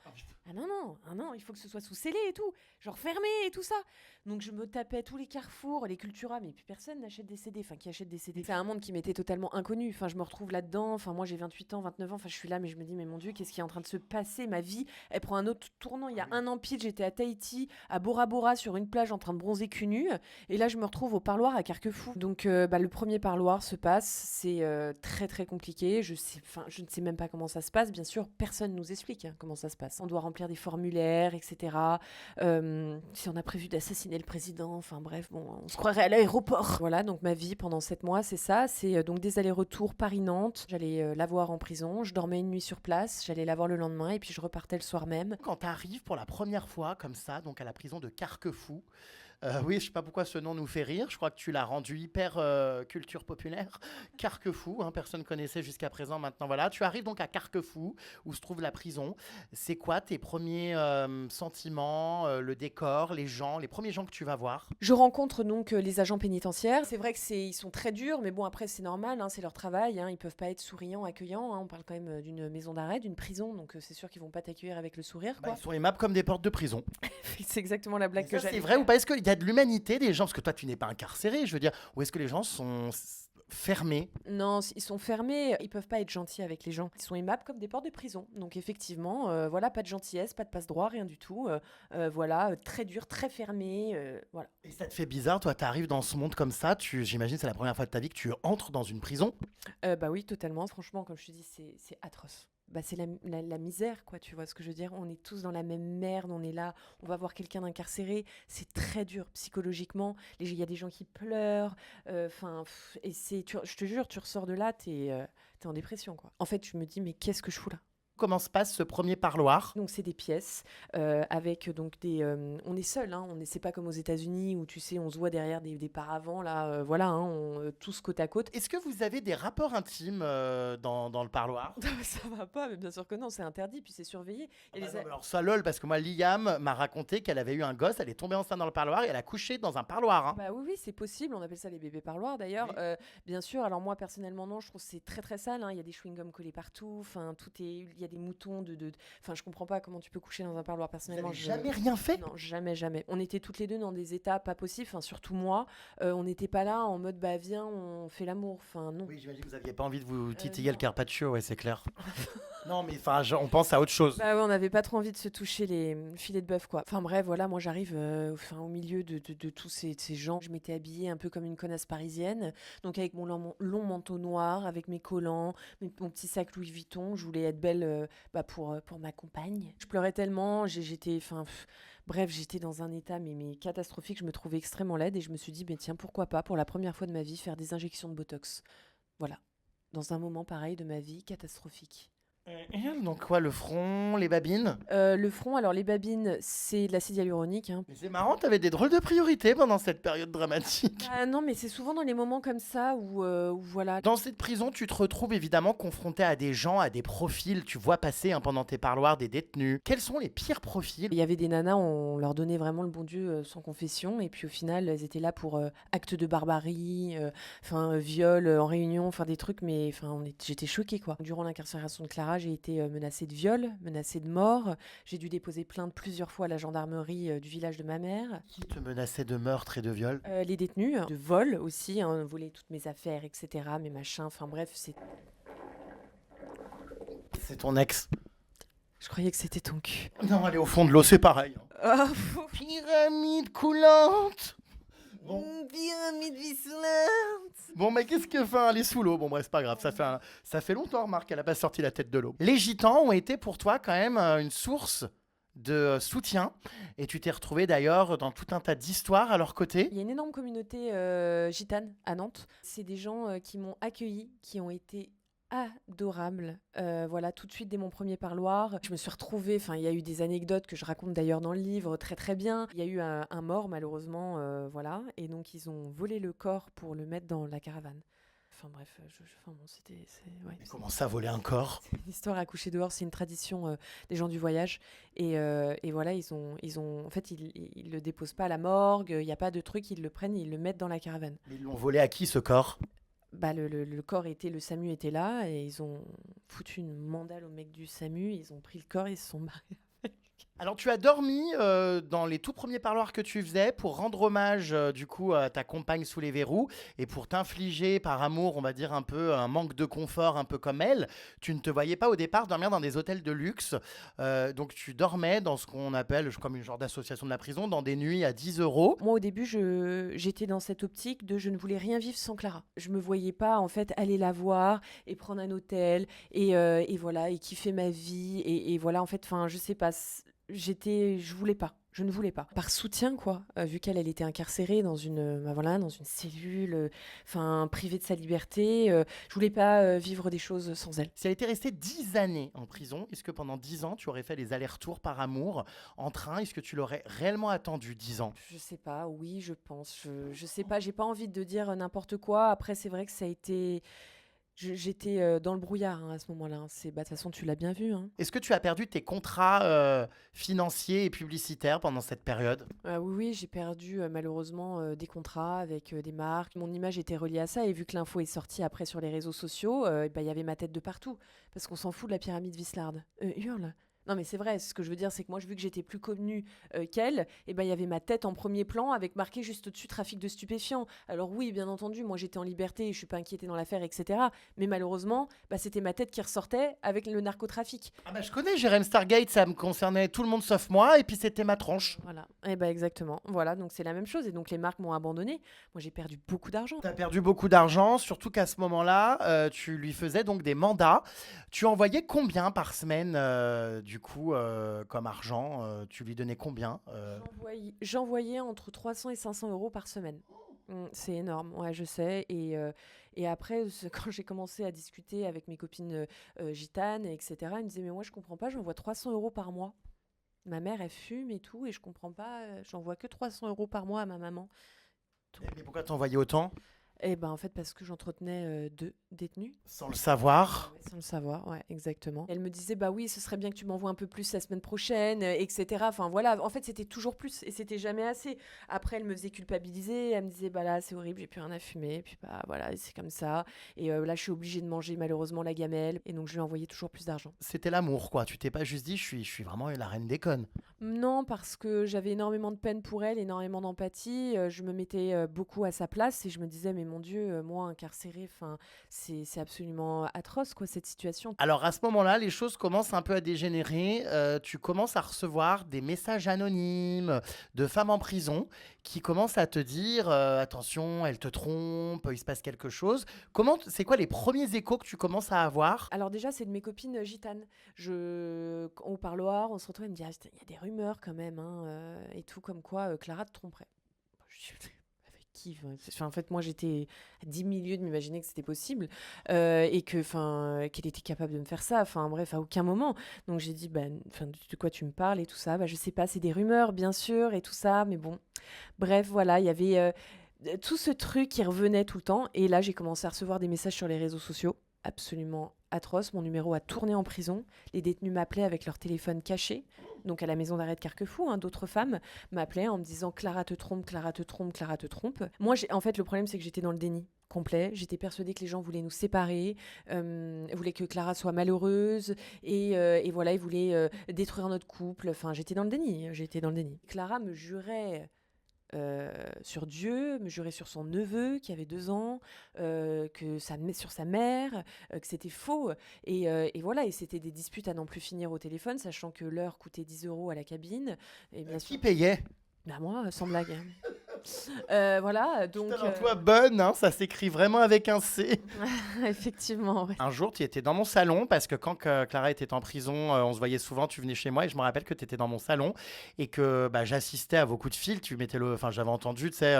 Ah non, il faut que ce soit sous scellé et tout, genre fermé et tout ça. Donc, je me tapais tous les Carrefour, les Cultura, mais puis personne n'achète des CD, enfin, qui achète des CD. C'est un monde qui m'était totalement inconnu. Enfin, je me retrouve là-dedans. Enfin, moi, j'ai 28 ans, 29 ans. Enfin, je suis là, mais je me dis, mais mon Dieu, qu'est-ce qui est en train de se passer? Ma vie, elle prend un autre tournant. Il y a un an pile, j'étais à Tahiti, à Bora Bora, sur une plage, en train de bronzer cul nu. Et là, je me retrouve au parloir à Carquefou. Donc, le premier parloir se passe. C'est très, très compliqué. Je ne sais même pas comment ça se passe. Bien sûr, personne nous explique comment ça se passe. On doit remplir des formulaires, etc. Si on a prévu d'assassiner le président, enfin bref, bon, on se croirait à l'aéroport. Voilà, donc ma vie pendant 7 mois, c'est ça. C'est donc des allers-retours Paris-Nantes. J'allais la voir en prison. Je dormais une nuit sur place. J'allais la voir le lendemain et puis je repartais le soir même. Quand tu arrives pour la première fois comme ça, donc à la prison de Carquefou, oui, je sais pas pourquoi ce nom nous fait rire. Je crois que tu l'as rendu hyper culture populaire. Carquefou, hein, personne connaissait jusqu'à présent. Maintenant, voilà. Tu arrives donc à Carquefou, où se trouve la prison. C'est quoi tes premiers sentiments, le décor, les gens, les premiers gens que tu vas voir? Je rencontre donc les agents pénitentiaires. C'est vrai que ils sont très durs, mais bon, après, c'est normal, hein, c'est leur travail, hein, ils peuvent pas être souriants, accueillants, hein. On parle quand même d'une maison d'arrêt, d'une prison, donc c'est sûr qu'ils vont pas t'accueillir avec le sourire, quoi. Ils sont aimables comme des portes de prison. C'est exactement la blague Et que ça, j'allais c'est vrai faire. ou pas? Est-ce qu'il y a de l'humanité des gens? Parce que toi, tu n'es pas incarcéré, je veux dire. Ou est-ce que les gens sont fermés? Non, ils sont fermés, ils peuvent pas être gentils avec les gens. Ils sont aimables comme des portes de prison. Donc effectivement, voilà, pas de gentillesse, pas de passe-droit, rien du tout. Voilà, très dur, très fermé, voilà. Et ça te fait bizarre, toi, tu arrives dans ce monde comme ça, j'imagine c'est la première fois de ta vie que tu entres dans une prison. Bah oui, totalement. Franchement, comme je te dis, c'est atroce. Bah, c'est la misère, quoi, tu vois ce que je veux dire? On est tous dans la même merde, on est là, on va voir quelqu'un d'incarcéré, c'est très dur psychologiquement. Il y a des gens qui pleurent, enfin, et je te jure, tu ressors de là, t'es en dépression, quoi. En fait, je me dis, mais qu'est-ce que je fous là? Comment se passe ce premier parloir? Donc c'est des pièces avec donc on est seul, hein, c'est pas comme aux États-Unis où tu sais on se voit derrière des paravents là, voilà, hein, tous côte à côte. Est-ce que vous avez des rapports intimes dans le parloir? Ça va pas, mais bien sûr que non, c'est interdit puis c'est surveillé. Ah bah non, mais alors ça lol, parce que moi Liam m'a raconté qu'elle avait eu un gosse, elle est tombée enceinte dans le parloir et elle a couché dans un parloir, hein. Bah oui, oui, c'est possible. On appelle ça les bébés parloirs d'ailleurs. Oui. Bien sûr. Alors moi personnellement non, je trouve que c'est très très sale, hein. Il y a des chewing-gums collés partout. Enfin il y a des moutons Enfin je comprends pas comment tu peux coucher dans un parloir. Vous Personnellement, avez jamais rien fait? non, jamais jamais. On était toutes les deux dans des états pas possibles. Enfin surtout moi, on n'était pas là en mode bah viens on fait l'amour. Enfin non. Oui, j'imagine que vous aviez pas envie de vous titiller non. le carpaccio, ouais, c'est clair. Non, mais enfin, on pense à autre chose. Bah ouais, on n'avait pas trop envie de se toucher les filets de bœuf, quoi. Enfin bref, voilà, moi j'arrive au milieu de tous ces gens. Je m'étais habillée un peu comme une connasse parisienne, donc avec mon long manteau noir, avec mes collants, mon petit sac Louis Vuitton. Je voulais être belle pour ma compagne. Je pleurais tellement, j'étais, bref, j'étais dans un état mais catastrophique. Je me trouvais extrêmement laide et je me suis dit, mais tiens, pourquoi pas, pour la première fois de ma vie, faire des injections de Botox. Voilà, dans un moment pareil de ma vie, catastrophique. Donc quoi, le front, les babines? Le front, alors les babines, c'est de l'acide hyaluronique, hein. Mais c'est marrant, t'avais des drôles de priorités pendant cette période dramatique. Ah non, mais c'est souvent dans les moments comme ça où voilà. Dans cette prison, tu te retrouves évidemment confronté à des gens, à des profils. Tu vois passer pendant tes parloirs des détenus. Quels sont les pires profils? Il y avait des nanas, on leur donnait vraiment le bon Dieu sans confession, et puis au final, elles étaient là pour actes de barbarie, viol en réunion, enfin des trucs, mais j'étais choquée quoi. Durant l'incarcération de Clara, j'ai été menacée de viol, menacée de mort. J'ai dû déposer plainte plusieurs fois à la gendarmerie du village de ma mère. Qui te menaçait de meurtre et de viol? Les détenus, de vol aussi, hein, voler toutes mes affaires, etc., mes machins, enfin bref, c'est... C'est ton ex. Je croyais que c'était ton cul. Non, elle est au fond de l'eau, c'est pareil. Oh, Pyramide coulante. Bon. pyramide vicelante. Bon, mais qu'est-ce que fait elle est sous l'eau? Bon, bref, c'est pas grave. Ça fait longtemps, remarque, qu'elle a pas sorti la tête de l'eau. Les gitans ont été pour toi quand même une source de soutien. Et tu t'es retrouvé d'ailleurs dans tout un tas d'histoires à leur côté. Il y a une énorme communauté gitane à Nantes. C'est des gens qui m'ont accueilli, qui ont été adorables. Voilà, tout de suite dès mon premier parloir, je me suis retrouvée. Enfin, il y a eu des anecdotes que je raconte d'ailleurs dans le livre très très bien. Il y a eu un mort malheureusement, voilà, et donc ils ont volé le corps pour le mettre dans la caravane. Enfin bref, ouais, Mais comment ça, voler un corps? c'est une histoire à coucher dehors, c'est une tradition des gens du voyage. Et voilà, en fait, ils le déposent pas à la morgue, il n'y a pas de truc, ils le prennent, ils le mettent dans la caravane. Mais ils l'ont volé à qui, ce corps? Bah, le corps le SAMU était là et ils ont foutu une mandale au mec du SAMU, ils ont pris le corps et ils se sont barrés. Alors, tu as dormi dans les tout premiers parloirs que tu faisais pour rendre hommage, du coup, à ta compagne sous les verrous et pour t'infliger, par amour, on va dire un peu, un manque de confort, un peu comme elle. Tu ne te voyais pas au départ dormir dans des hôtels de luxe. Donc, tu dormais dans ce qu'on appelle, comme une genre d'association de la prison, dans des nuits à 10 euros. Moi, au début, j'étais dans cette optique de je ne voulais rien vivre sans Clara. Je me voyais pas, en fait, aller la voir et prendre un hôtel et voilà, et kiffer ma vie. Et voilà, en fait, je sais pas, je voulais pas. Je ne voulais pas. Par soutien, quoi, vu qu'elle était incarcérée dans dans une cellule, privée de sa liberté. Je voulais pas vivre des choses sans elle. Si elle était restée 10 années en prison, est-ce que pendant 10 ans, tu aurais fait les allers-retours par amour en train? Est-ce que tu l'aurais réellement attendu 10 ans? Je sais pas, oui, je pense. Je sais pas, j'ai pas envie de dire n'importe quoi. Après, c'est vrai que ça a été... J'étais dans le brouillard hein, à ce moment-là. Hein. De toute façon, tu l'as bien vu. Hein. Est-ce que tu as perdu tes contrats financiers et publicitaires pendant cette période? Oui, oui, j'ai perdu malheureusement des contrats avec des marques. Mon image était reliée à ça et vu que l'info est sortie après sur les réseaux sociaux, il y avait ma tête de partout. Parce qu'on s'en fout de la pyramide Vislarde. Hurle. Non mais c'est vrai, ce que je veux dire c'est que moi vu que j'étais plus connue qu'elle, il y avait ma tête en premier plan avec marqué juste au-dessus trafic de stupéfiants. Alors oui, bien entendu, moi j'étais en liberté, je suis pas inquiétée dans l'affaire, etc. Mais malheureusement, c'était ma tête qui ressortait avec le narcotrafic. Ah bah je connais Jérém Stargate, ça me concernait tout le monde sauf moi et puis c'était ma tranche. Voilà, et exactement. Voilà, donc c'est la même chose et donc les marques m'ont abandonné. Moi j'ai perdu beaucoup d'argent. T'as perdu beaucoup d'argent, surtout qu'à ce moment-là, tu lui faisais donc des mandats. Tu envoyais combien par semaine du coup, comme argent, tu lui donnais combien J'envoyais entre 300 et 500 euros par semaine. C'est énorme, ouais, je sais. Et après, quand j'ai commencé à discuter avec mes copines gitanes, etc., elles me disaient, mais moi, je comprends pas, j'envoie 300 euros par mois. Ma mère, elle fume et tout, et je comprends pas, j'envoie que 300 euros par mois à ma maman. Mais pourquoi t'envoyais autant? Eh ben, en fait, parce que j'entretenais 2 détenus. Sans le savoir? Ouais, sans le savoir, ouais, exactement. Elle me disait, bah oui, ce serait bien que tu m'envoies un peu plus la semaine prochaine, etc. Enfin voilà, en fait, c'était toujours plus et c'était jamais assez. Après, elle me faisait culpabiliser, elle me disait, bah là, c'est horrible, j'ai plus rien à fumer, puis bah voilà, c'est comme ça. Et là, je suis obligée de manger malheureusement la gamelle, et donc je lui envoyais toujours plus d'argent. C'était l'amour, quoi. Tu t'es pas juste dit, je suis vraiment la reine des connes. Non, parce que j'avais énormément de peine pour elle, énormément d'empathie. Je me mettais beaucoup à sa place et je me disais, mais mon Dieu, moi, incarcérée, enfin, c'est absolument atroce, quoi, cette situation. Alors à ce moment-là, les choses commencent un peu à dégénérer. Tu commences à recevoir des messages anonymes de femmes en prison qui commencent à te dire attention, elle te trompe, il se passe quelque chose. C'est quoi les premiers échos que tu commences à avoir? Alors déjà, c'est de mes copines gitanes. On parle au Havre, on se retrouve, elle me dit, ah, il y a des rumeurs quand même, hein, et tout, comme quoi Clara te tromperait. Je dis, avec qui? Enfin, en fait, moi, j'étais à 10 000 lieues de m'imaginer que c'était possible, et qu'elle était capable de me faire ça. Enfin, bref, à aucun moment. Donc j'ai dit, ben, enfin, de quoi tu me parles et tout ça? Bah, je sais pas, c'est des rumeurs, bien sûr, et tout ça, mais bon. Bref, voilà, il y avait tout ce truc qui revenait tout le temps. Et là, j'ai commencé à recevoir des messages sur les réseaux sociaux, absolument atroces. Mon numéro a tourné en prison. Les détenus m'appelaient avec leur téléphone caché. Donc à la maison d'arrêt de Carquefou, hein, d'autres femmes m'appelaient en me disant Clara te trompe, Clara te trompe, Clara te trompe. Moi, en fait, le problème, c'est que j'étais dans le déni complet. J'étais persuadée que les gens voulaient nous séparer, voulaient que Clara soit malheureuse, et voilà, ils voulaient détruire notre couple. Enfin, j'étais dans le déni. J'étais dans le déni. Clara me jurait sur Dieu, me jurait sur son neveu qui avait 2 ans, sur sa mère, que c'était faux. Et voilà, et c'était des disputes à n'en plus finir au téléphone, sachant que l'heure coûtait 10 euros à la cabine. Et bien Qui sûr, payait? bah moi, sans blague. Voilà, donc Putain, toi, bonne, hein, ça s'écrit vraiment avec un C. effectivement, ouais. Un jour, tu étais dans mon salon parce que quand Clara était en prison, on se voyait souvent, tu venais chez moi et je me rappelle que tu étais dans mon salon et que bah, j'assistais à vos coups de fil. Enfin, j'avais entendu, tu sais,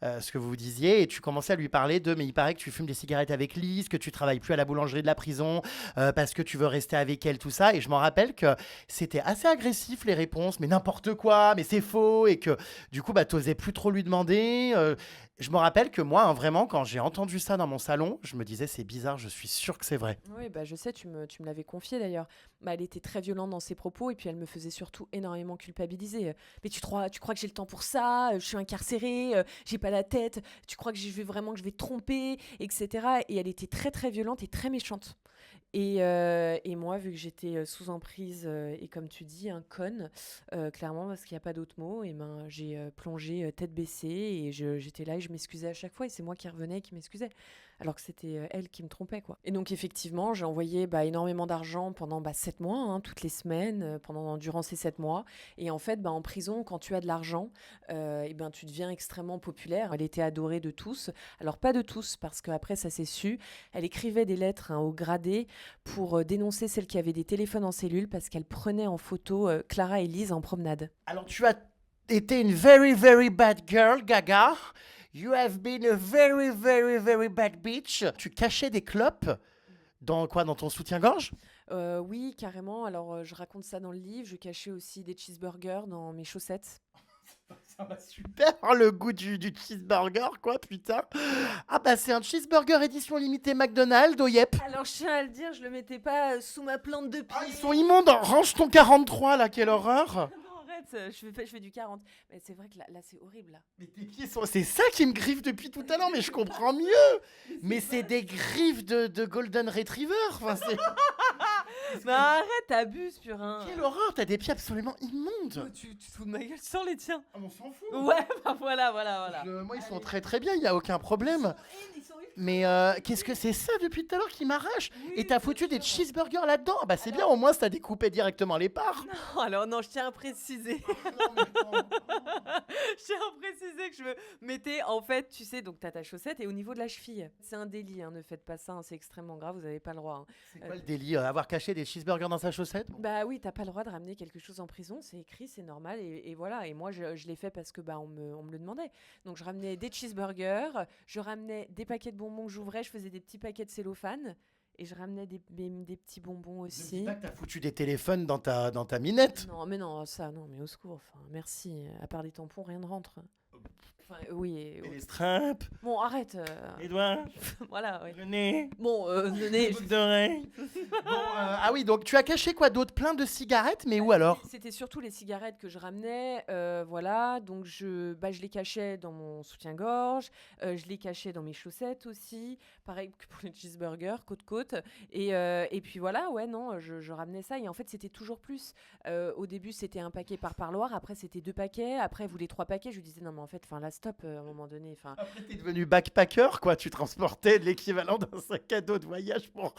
ce que vous vous disiez et tu commençais à lui parler mais il paraît que tu fumes des cigarettes avec Lise, que tu travailles plus à la boulangerie de la prison parce que tu veux rester avec elle, tout ça. Et je me rappelle que c'était assez agressif les réponses, mais n'importe quoi, mais c'est faux et que du coup, bah, t'osais plus trop lui demander. Je me rappelle que moi, hein, vraiment, quand j'ai entendu ça dans mon salon, je me disais, c'est bizarre, je suis sûre que c'est vrai. Oui, bah, je sais, tu me l'avais confié d'ailleurs. Bah, elle était très violente dans ses propos et puis elle me faisait surtout énormément culpabiliser. Mais tu crois que j'ai le temps pour ça? Je suis incarcérée, j'ai pas la tête. Tu crois que je vais te tromper, etc. Et elle était très très violente et très méchante. Et moi, vu que j'étais sous emprise et comme tu dis, un con, clairement, parce qu'il n'y a pas d'autre mot, et ben, j'ai plongé tête baissée et j'étais là et je m'excusais à chaque fois. Et c'est moi qui revenais et qui m'excusais, alors que c'était elle qui me trompait, quoi. Et donc, effectivement, j'ai envoyé énormément d'argent pendant 7 mois, hein, toutes les semaines, durant ces 7 mois. Et en fait, en prison, quand tu as de l'argent, et ben, tu deviens extrêmement populaire. Elle était adorée de tous. Alors, pas de tous, parce qu'après, ça s'est su. Elle écrivait des lettres, hein, au gradé pour dénoncer celle qui avait des téléphones en cellule parce qu'elle prenait en photo Clara et Lise en promenade. Alors, tu as été une very, very bad girl, Gaga. You have been a very, very, very bad bitch. Tu cachais des clopes dans quoi? Dans ton soutien-gorge? Oui, carrément. Alors, je raconte ça dans le livre. Je cachais aussi des cheeseburgers dans mes chaussettes. Ça va super, hein, le goût du cheeseburger, quoi, putain. Ah bah c'est un cheeseburger édition limitée McDonald's, oh yep. Alors, je tiens à le dire, je le mettais pas sous ma plante de pied. Ah, ils sont immondes, range ton 43 là, quelle horreur. Non, arrête, je fais du 40. Mais c'est vrai que là c'est horrible, là. Mais tes pieds sont... C'est ça qui me griffe depuis tout à l'heure, mais je comprends mieux. Mais c'est des griffes de Golden Retriever. Enfin, c'est... Bah arrête, t'abuses, purin. Quelle horreur, t'as des pieds absolument immondes. Tu te fous de ma gueule, sors les tiens. Ah, on s'en fout. Ouais, bah voilà. Moi, ils sont très très bien, il n'y a aucun problème. Ils sont Mais qu'est-ce que c'est ça depuis tout à l'heure qui m'arrache? Et t'as foutu des sûr. cheeseburgers là-dedans? Bah c'est bien, au moins ça découpé directement les parts. Non, alors non, je tiens à préciser. Non, mais attends. Je tiens à préciser que je me mettais, en fait, tu sais, donc t'as ta chaussette et au niveau de la cheville. C'est un délit, hein, ne faites pas ça, hein, c'est extrêmement grave, vous n'avez pas le droit. Hein. C'est quoi le délire? Avoir caché des cheeseburgers dans sa chaussette? Bah oui, t'as pas le droit de ramener quelque chose en prison, c'est écrit, c'est normal, et voilà. Et moi, je l'ai fait parce que bah on me le demandait. Donc je ramenais des cheeseburgers, je ramenais des paquets de bonbons que j'ouvrais, je faisais des petits paquets de cellophane, et je ramenais des petits bonbons Ne me dis aussi. pas que t'as foutu des téléphones dans ta minette. Non, mais non, ça, non, mais au secours, enfin, merci. À part des tampons, rien ne rentre. Enfin, oui. Et les straps, Bon, arrête. les doigts, Voilà, oui. le nez, Bon, venez. les boucles d'oreilles. Bon, ah oui, donc tu as caché quoi d'autre? Plein de cigarettes, mais où alors? C'était surtout les cigarettes que je ramenais, voilà. Donc je les cachais dans mon soutien-gorge, je les cachais dans mes chaussettes aussi. Pareil que pour les cheeseburgers, côte-côte. Et puis voilà, ouais, non, je ramenais ça. Et en fait, c'était toujours plus. Au début, c'était un paquet par parloir. Après, c'était 2 paquets. Après, vous voulez 3 paquets. Je lui disais, non, mais en fait, là, stop, à un moment donné. Enfin, Après, t'es devenu backpacker, quoi. Tu transportais l'équivalent d'un sac à dos de voyage pour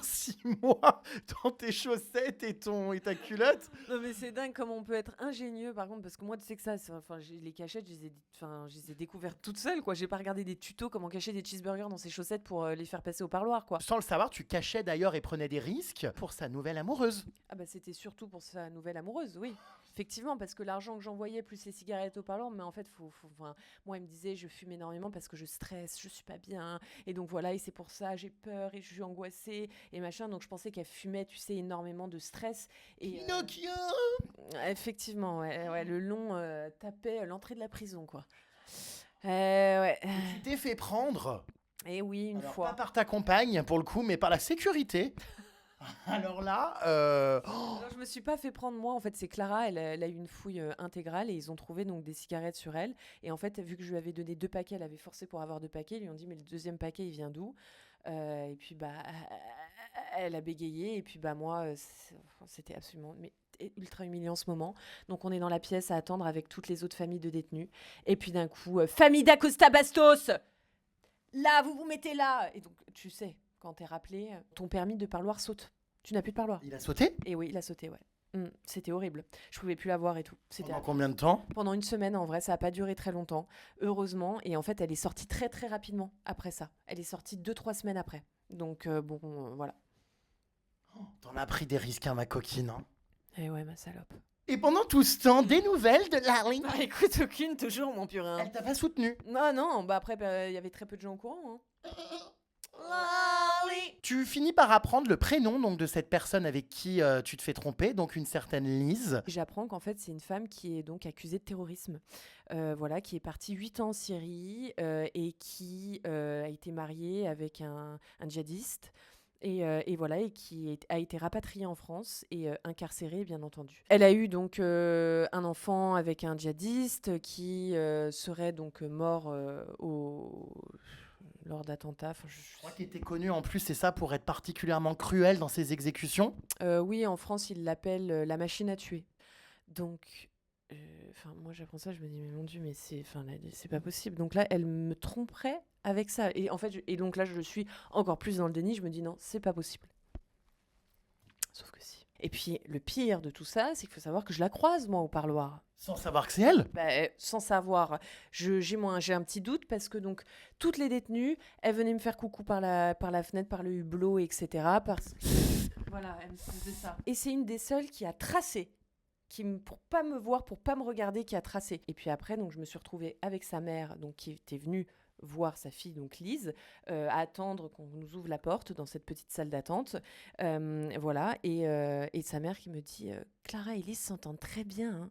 6 mois dans tes chaussettes et ta culotte. non, mais c'est dingue comme on peut être ingénieux, par contre, parce que moi, tu sais que ça, enfin, les cachettes, je les ai découvertes toutes seules, quoi. J'ai pas regardé des tutos comment cacher des cheeseburgers dans ses chaussettes pour les faire passer au parloir, quoi. Sans le savoir, tu cachais d'ailleurs et prenais des risques pour sa nouvelle amoureuse. Ah bah c'était surtout pour sa nouvelle amoureuse, oui. Effectivement, parce que l'argent que j'envoyais plus les cigarettes au parloir, mais en fait, enfin, moi, il me disait, je fume énormément parce que je stresse, je suis pas bien, et donc voilà, et c'est pour ça, j'ai peur, et je suis angoissée, et machin, donc je pensais qu'elle fumait, tu sais, énormément de stress, et Pinocchio. effectivement, ouais, ouais, le long tapait l'entrée de la prison, quoi. Ouais. Tu t'es fait prendre. Et oui, une Alors, fois. pas par ta compagne, pour le coup, mais par la sécurité. Alors là, Alors, je me suis pas fait prendre moi. En fait, c'est Clara. Elle a eu une fouille intégrale et ils ont trouvé donc des cigarettes sur elle. Et en fait, vu que je lui avais donné 2 paquets, elle avait forcé pour avoir 2 paquets. Ils lui ont dit mais le deuxième paquet il vient d'où? Et puis bah elle a bégayé et puis bah moi c'était absolument ultra humiliant ce moment. Donc on est dans la pièce à attendre avec toutes les autres familles de détenus. Et puis d'un coup, famille d'Acosta Bastos, là vous vous mettez là. Et donc tu sais quand t'es rappelé, ton permis de parloir saute. Tu n'as plus de parloir. il a sauté. Et oui, il a sauté, ouais. C'était horrible. Je pouvais plus la voir et tout. C'était Pendant combien de temps? pendant une semaine, en vrai, ça n'a pas duré très longtemps, heureusement. Et en fait, elle est sortie très très rapidement après ça. Elle est sortie 2-3 semaines après. Donc bon, voilà. T'en as pris des risques, hein, ma coquine. Hein. Et ouais, ma salope. Et pendant tout ce temps, des nouvelles de Larry? Bah écoute, aucune, toujours, mon purin. Elle t'a pas soutenu. Non, non, bah après, il y avait très peu de gens au courant. Hein. Tu finis par apprendre le prénom donc de cette personne avec qui tu te fais tromper, donc une certaine Lise. J'apprends qu'en fait, c'est une femme qui est donc accusée de terrorisme. Voilà, qui est partie 8 ans en Syrie et qui a été mariée avec un djihadiste. Et voilà, et a été rapatriée en France et incarcérée, bien entendu. Elle a eu donc un enfant avec un djihadiste qui serait donc mort lors d'attentats. Enfin, Je crois qu'il était connu en plus, c'est ça, pour être particulièrement cruel dans ses exécutions. oui, en France, ils l'appellent la machine à tuer. Donc, moi j'apprends ça, je me dis mais mon Dieu, mais c'est pas possible. Donc là, elle me tromperait avec ça. Et en fait, et donc là, je suis encore plus dans le déni. Je me dis non, c'est pas possible. Sauf que si. Et puis le pire de tout ça, c'est qu'il faut savoir que je la croise moi au parloir. Sans savoir que c'est elle. Bah, sans savoir, j'ai un petit doute parce que donc toutes les détenues, elles venaient me faire coucou par la fenêtre, par le hublot, etc. Voilà, elles me faisaient ça. Et c'est une des seules qui a tracé, pour pas me voir, pour pas me regarder, qui a tracé. Et puis après, donc je me suis retrouvée avec sa mère, donc qui était venue voir sa fille, donc Lise, à attendre qu'on nous ouvre la porte dans cette petite salle d'attente. Voilà, et sa mère qui me dit Clara et Lise s'entendent très bien. Hein.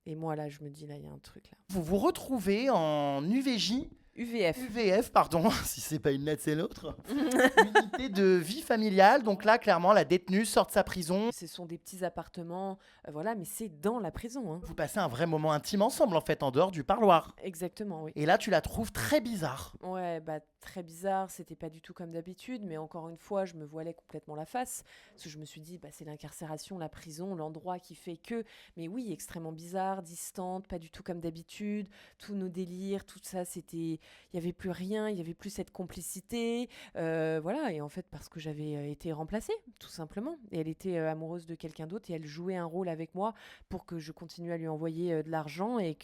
Et moi, là, je me dis, là, il y a un truc, là. Vous vous retrouvez en UVJ. UVF, pardon, si c'est pas une lettre, c'est l'autre. Unité de vie familiale. Donc là, clairement, la détenue sort de sa prison. Ce sont des petits appartements, voilà, mais c'est dans la prison. Hein. Vous passez un vrai moment intime ensemble, en fait, en dehors du parloir. Exactement, oui. Et là, tu la trouves très bizarre. Ouais, bah très bizarre, c'était pas du tout comme d'habitude, mais encore une fois, je me voilais complètement la face, parce que je me suis dit, bah c'est l'incarcération, la prison, l'endroit qui fait que, mais oui, extrêmement bizarre, distante, pas du tout comme d'habitude, tous nos délires, tout ça, c'était y avait plus rien, il y avait plus cette complicité, voilà. Et en fait, parce que j'avais été remplacée, tout simplement. Et elle était amoureuse de quelqu'un d'autre et elle jouait un rôle avec moi pour que je continue à lui envoyer de l'argent et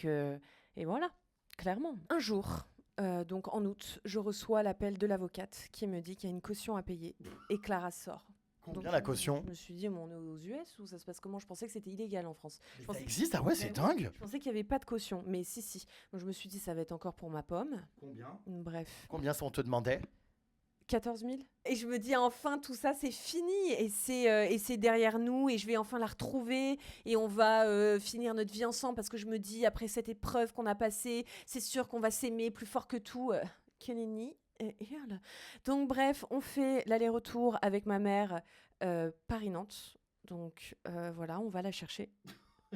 voilà, clairement. Un jour, donc en août, je reçois l'appel de l'avocate qui me dit qu'il y a une caution à payer et Clara sort. Combien Donc, la caution? je me suis dit, mais on est aux US ou ça se passe comment? Je pensais que c'était illégal en France. Je Ça pensais existe? Ah ouais, c'est Ben oui, dingue. je pensais qu'il n'y avait pas de caution, mais si. Donc je me suis dit, ça va être encore pour ma pomme. Combien? Bref, Combien ça on te demandait? 14 000. Et je me dis, enfin, tout ça, c'est fini. Et c'est derrière nous. Et je vais enfin la retrouver. Et on va finir notre vie ensemble. Parce que je me dis, après cette épreuve qu'on a passée, c'est sûr qu'on va s'aimer plus fort que tout. Que nenni. Et voilà. Donc bref, on fait l'aller-retour avec ma mère Paris-Nantes. Donc voilà, on va la chercher.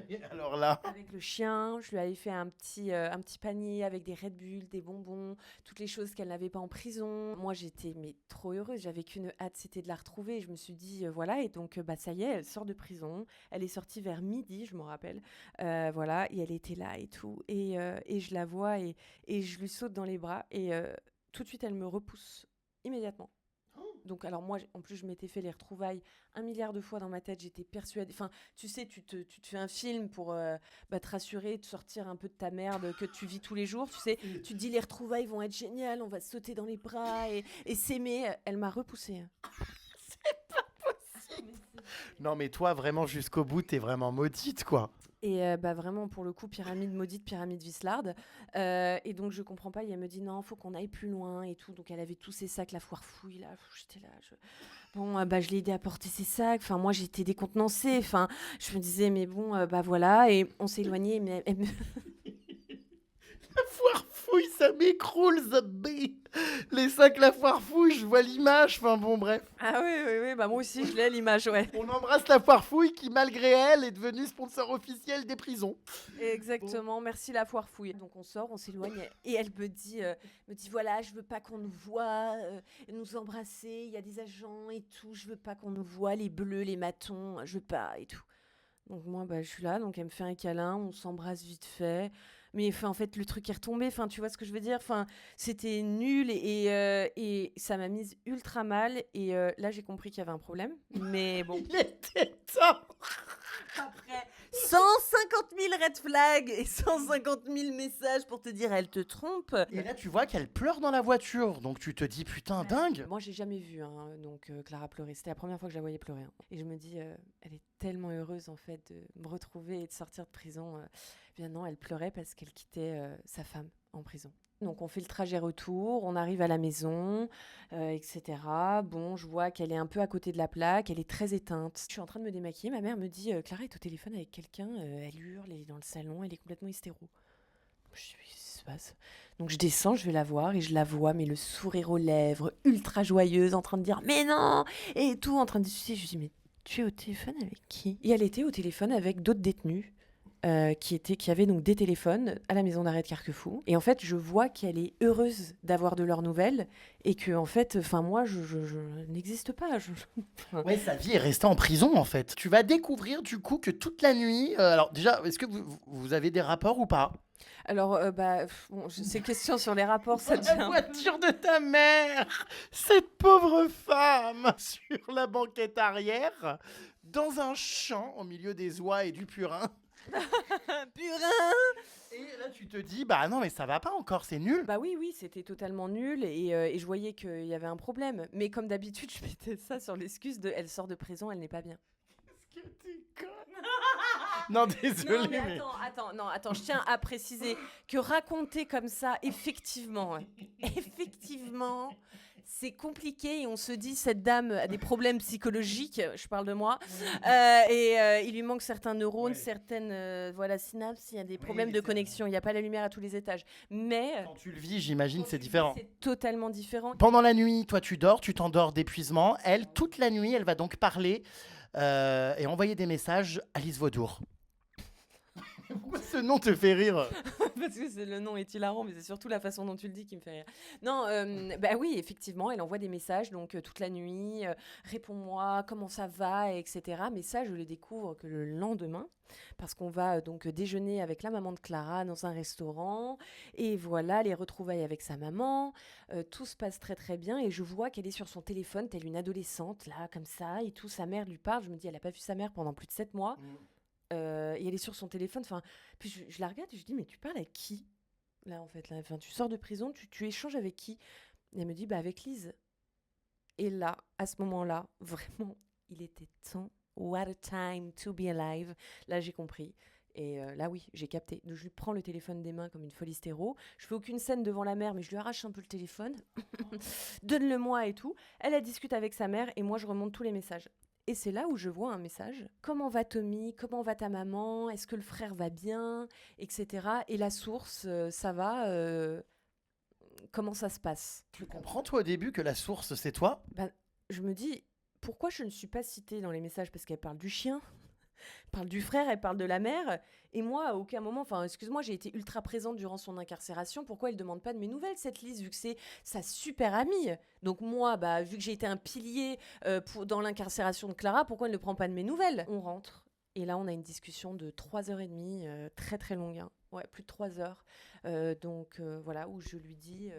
Et alors là, Avec le chien, je lui avais fait un petit panier avec des Red Bull, des bonbons, toutes les choses qu'elle n'avait pas en prison. Moi, j'étais trop heureuse. J'avais qu'une hâte, c'était de la retrouver. Je me suis dit, voilà. Et donc, ça y est, elle sort de prison. Elle est sortie vers midi, je me rappelle. Voilà. Et elle était là et tout. Et je la vois et je lui saute dans les bras. Et tout de suite, elle me repousse immédiatement. Donc, alors moi, en plus, je m'étais fait les retrouvailles 1 milliard de fois dans ma tête. J'étais persuadée. Enfin, tu sais, tu te fais un film pour te rassurer, te sortir un peu de ta merde que tu vis tous les jours. Tu sais, tu te dis les retrouvailles vont être géniales, on va se sauter dans les bras et s'aimer. Elle m'a repoussée. non mais toi vraiment jusqu'au bout, t'es vraiment maudite quoi. Et vraiment, pour le coup, pyramide maudite, pyramide vislarde. Et donc, je comprends pas. Et elle me dit, non, faut qu'on aille plus loin et tout. Donc, elle avait tous ses sacs, la foire fouille, là. J'étais là. Bon, je l'ai aidé à porter ses sacs. Enfin, moi, j'étais décontenancée. Enfin, je me disais, mais bon, voilà. Et on s'est éloigné. Mais La foire fouille, ça m'écroule, Zabé. Les sacs, la foire fouille, je vois l'image. Enfin bon, bref. Ah oui, moi aussi, je l'ai, l'image, ouais. On embrasse la foire fouille qui, malgré elle, est devenue sponsor officiel des prisons. Exactement, merci la foire fouille. Donc on sort, on s'éloigne et elle me dit voilà, je veux pas qu'on nous voit, nous embrasser, il y a des agents et tout, je veux pas qu'on nous voit, les bleus, les matons, je veux pas et tout. Donc moi, je suis là, donc elle me fait un câlin, on s'embrasse vite fait. Mais en fait, le truc est retombé, tu vois ce que je veux dire? C'était nul et ça m'a mise ultra mal. Et là, j'ai compris qu'il y avait un problème. Mais bon. Il était temps. Après 150 000 red flags et 150 000 messages pour te dire elle te trompe. Et là, tu vois qu'elle pleure dans la voiture. Donc tu te dis, putain, dingue. Moi, j'ai jamais vu donc Clara pleurer. C'était la première fois que je la voyais pleurer. Et je me dis, elle est tellement heureuse en fait de me retrouver et de sortir de prison. Bien non, elle pleurait parce qu'elle quittait sa femme en prison. Donc on fait le trajet retour, on arrive à la maison, etc. Bon, je vois qu'elle est un peu à côté de la plaque, elle est très éteinte. Je suis en train de me démaquiller, ma mère me dit Clara est au téléphone avec quelqu'un, elle hurle, elle est dans le salon, elle est complètement hystéro. Je dis qu'est-ce qui se passe? Donc je descends, je vais la voir et je la vois, mais le sourire aux lèvres, ultra joyeuse, en train de dire mais non et tout, en train de discuter. Je lui dis mais tu es au téléphone avec qui? Et elle était au téléphone avec d'autres détenus. Qui avaient donc des téléphones à la maison d'arrêt de Carquefou. Et en fait, je vois qu'elle est heureuse d'avoir de leurs nouvelles et que, en fait, moi, je n'existe pas. Ouais, sa vie est restée en prison, en fait. Tu vas découvrir, du coup, que toute la nuit... alors, déjà, est-ce que vous avez des rapports ou pas? Alors, ces questions sur les rapports, ça La devient... voiture de ta mère, cette pauvre femme, sur la banquette arrière, dans un champ, au milieu des oies et du purin. Purin! Et là, tu te dis, bah non, mais ça va pas encore, c'est nul. Bah oui, c'était totalement nul et je voyais qu'il y avait un problème. Mais comme d'habitude, je mettais ça sur l'excuse de elle sort de prison, elle n'est pas bien. Est-ce que t'es conne? Non, désolé. Non, mais attends, je tiens à préciser que raconter comme ça, effectivement, c'est compliqué et on se dit cette dame a des problèmes psychologiques, je parle de moi, et il lui manque certains neurones, certaines synapses, il y a des problèmes de connexion, il n'y a pas la lumière à tous les étages. Mais Quand tu le vis, j'imagine, c'est différent. c'est totalement différent. Pendant la nuit, toi, tu dors, tu t'endors d'épuisement. Elle, toute la nuit, elle va donc parler et envoyer des messages à Lise Vaudour. Pourquoi ce nom te fait rire? Parce que le nom est hilarant, mais c'est surtout la façon dont tu le dis qui me fait rire. Non, bah oui, effectivement, elle envoie des messages donc toute la nuit, réponds-moi, comment ça va, etc. Mais ça, je le découvre que le lendemain, parce qu'on va donc déjeuner avec la maman de Clara dans un restaurant, et voilà, les retrouvailles avec sa maman, tout se passe très très bien, et je vois qu'elle est sur son téléphone, telle une adolescente, là, comme ça, et tout, sa mère lui parle, je me dis, elle n'a pas vu sa mère pendant plus de 7 mois. Et elle est sur son téléphone. Enfin, puis je la regarde et je dis, mais tu parles à qui là en fait là, enfin, tu sors de prison, tu échanges avec qui? Et elle me dit, bah avec Lise. Et là, à ce moment-là, vraiment, il était temps. What a time to be alive. Là, j'ai compris. Et là, oui, j'ai capté. Donc, je lui prends le téléphone des mains comme une folle hystéro. Je fais aucune scène devant la mère, mais je lui arrache un peu le téléphone. Donne-le-moi et tout. Elle discute avec sa mère et moi, je remonte tous les messages. Et c'est là où je vois un message. Comment va Tommy? Comment va ta maman? Est-ce que le frère va bien? Etc. Et la source, ça va? Comment ça se passe? Tu comprends, toi, au début, que la source, c'est toi? Ben, je me dis, pourquoi je ne suis pas citée dans les messages? Parce qu'elle parle du chien, elle parle du frère, elle parle de la mère. Et moi, à aucun moment, enfin, excuse-moi, j'ai été ultra présente durant son incarcération. Pourquoi elle ne demande pas de mes nouvelles, cette Lise, vu que c'est sa super amie? Donc moi, bah, vu que j'ai été un pilier dans l'incarcération de Clara, pourquoi elle ne prend pas de mes nouvelles? On rentre. Et là, on a une discussion de 3h30, très très longue. Hein. Ouais, plus de 3 heures. Donc voilà, où je lui dis...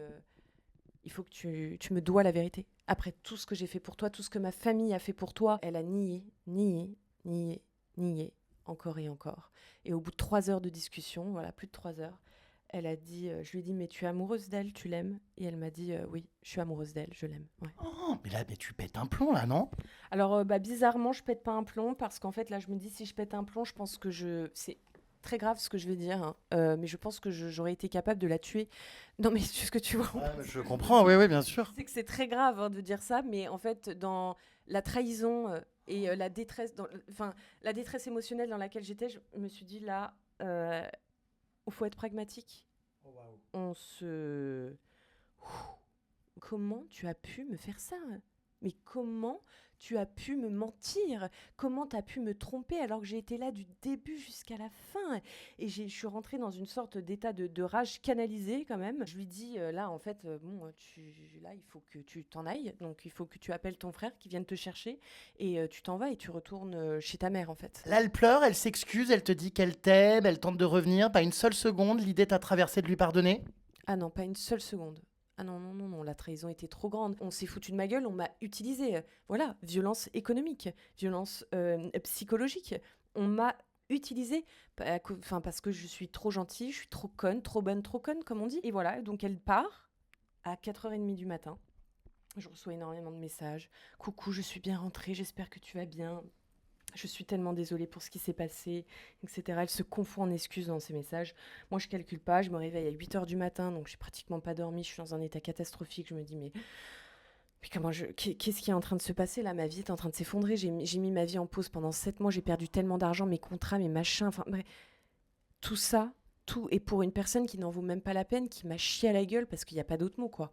il faut que tu me dois la vérité. Après tout ce que j'ai fait pour toi, tout ce que ma famille a fait pour toi, elle a nié, nié, nié, nié, encore et encore. Et au bout de 3 heures de discussion, voilà, plus de 3 heures, elle a dit, je lui ai dit, mais tu es amoureuse d'elle, tu l'aimes? Et elle m'a dit, oui, je suis amoureuse d'elle, je l'aime. Ouais. Oh, mais là, mais tu pètes un plomb, là, non? Alors, bah, bizarrement, je pète pas un plomb parce qu'en fait, là, je me dis, si je pète un plomb, je pense que c'est très grave ce que je vais dire, hein. Mais je pense que j'aurais été capable de la tuer. Non, mais ce que tu vois, Je comprends, oui, oui, bien sûr. c'est que c'est très grave hein, de dire ça, mais en fait, dans la trahison et la détresse, enfin, la détresse émotionnelle dans laquelle j'étais, je me suis dit là, il faut être pragmatique. On se... Ouh, comment tu as pu me faire ça? Mais comment tu as pu me mentir? Comment tu as pu me tromper alors que j'ai été là du début jusqu'à la fin? Et je suis rentrée dans une sorte d'état de rage canalisée quand même. Je lui dis, là, en fait, bon, là, il faut que tu t'en ailles. Donc, il faut que tu appelles ton frère qui vienne te chercher. Et tu t'en vas et tu retournes chez ta mère, en fait. Là, elle pleure, elle s'excuse, elle te dit qu'elle t'aime, elle tente de revenir. Pas une seule seconde, l'idée t'a traversé de lui pardonner? Ah non, pas une seule seconde. Ah non, non, non, non, la trahison était trop grande. On s'est foutu de ma gueule, on m'a utilisé. Voilà, violence économique, violence psychologique. On m'a utilisé enfin, parce que je suis trop gentille, je suis trop conne, trop bonne, trop conne, comme on dit. Et voilà, donc elle part à 4h30 du matin. Je reçois énormément de messages. Coucou, je suis bien rentrée, j'espère que tu vas bien. Je suis tellement désolée pour ce qui s'est passé, etc. Elle se confond en excuses dans ses messages. Moi, je calcule pas. Je me réveille à 8h du matin, donc j'ai pratiquement pas dormi. Je suis dans un état catastrophique. Je me dis, mais qu'est-ce qui est en train de se passer là? Ma vie est en train de s'effondrer. J'ai mis ma vie en pause pendant 7 mois. J'ai perdu tellement d'argent, mes contrats, mes machins. Enfin, bref, tout ça, tout. Et pour une personne qui n'en vaut même pas la peine, qui m'a chié à la gueule, parce qu'il n'y a pas d'autre mot, quoi.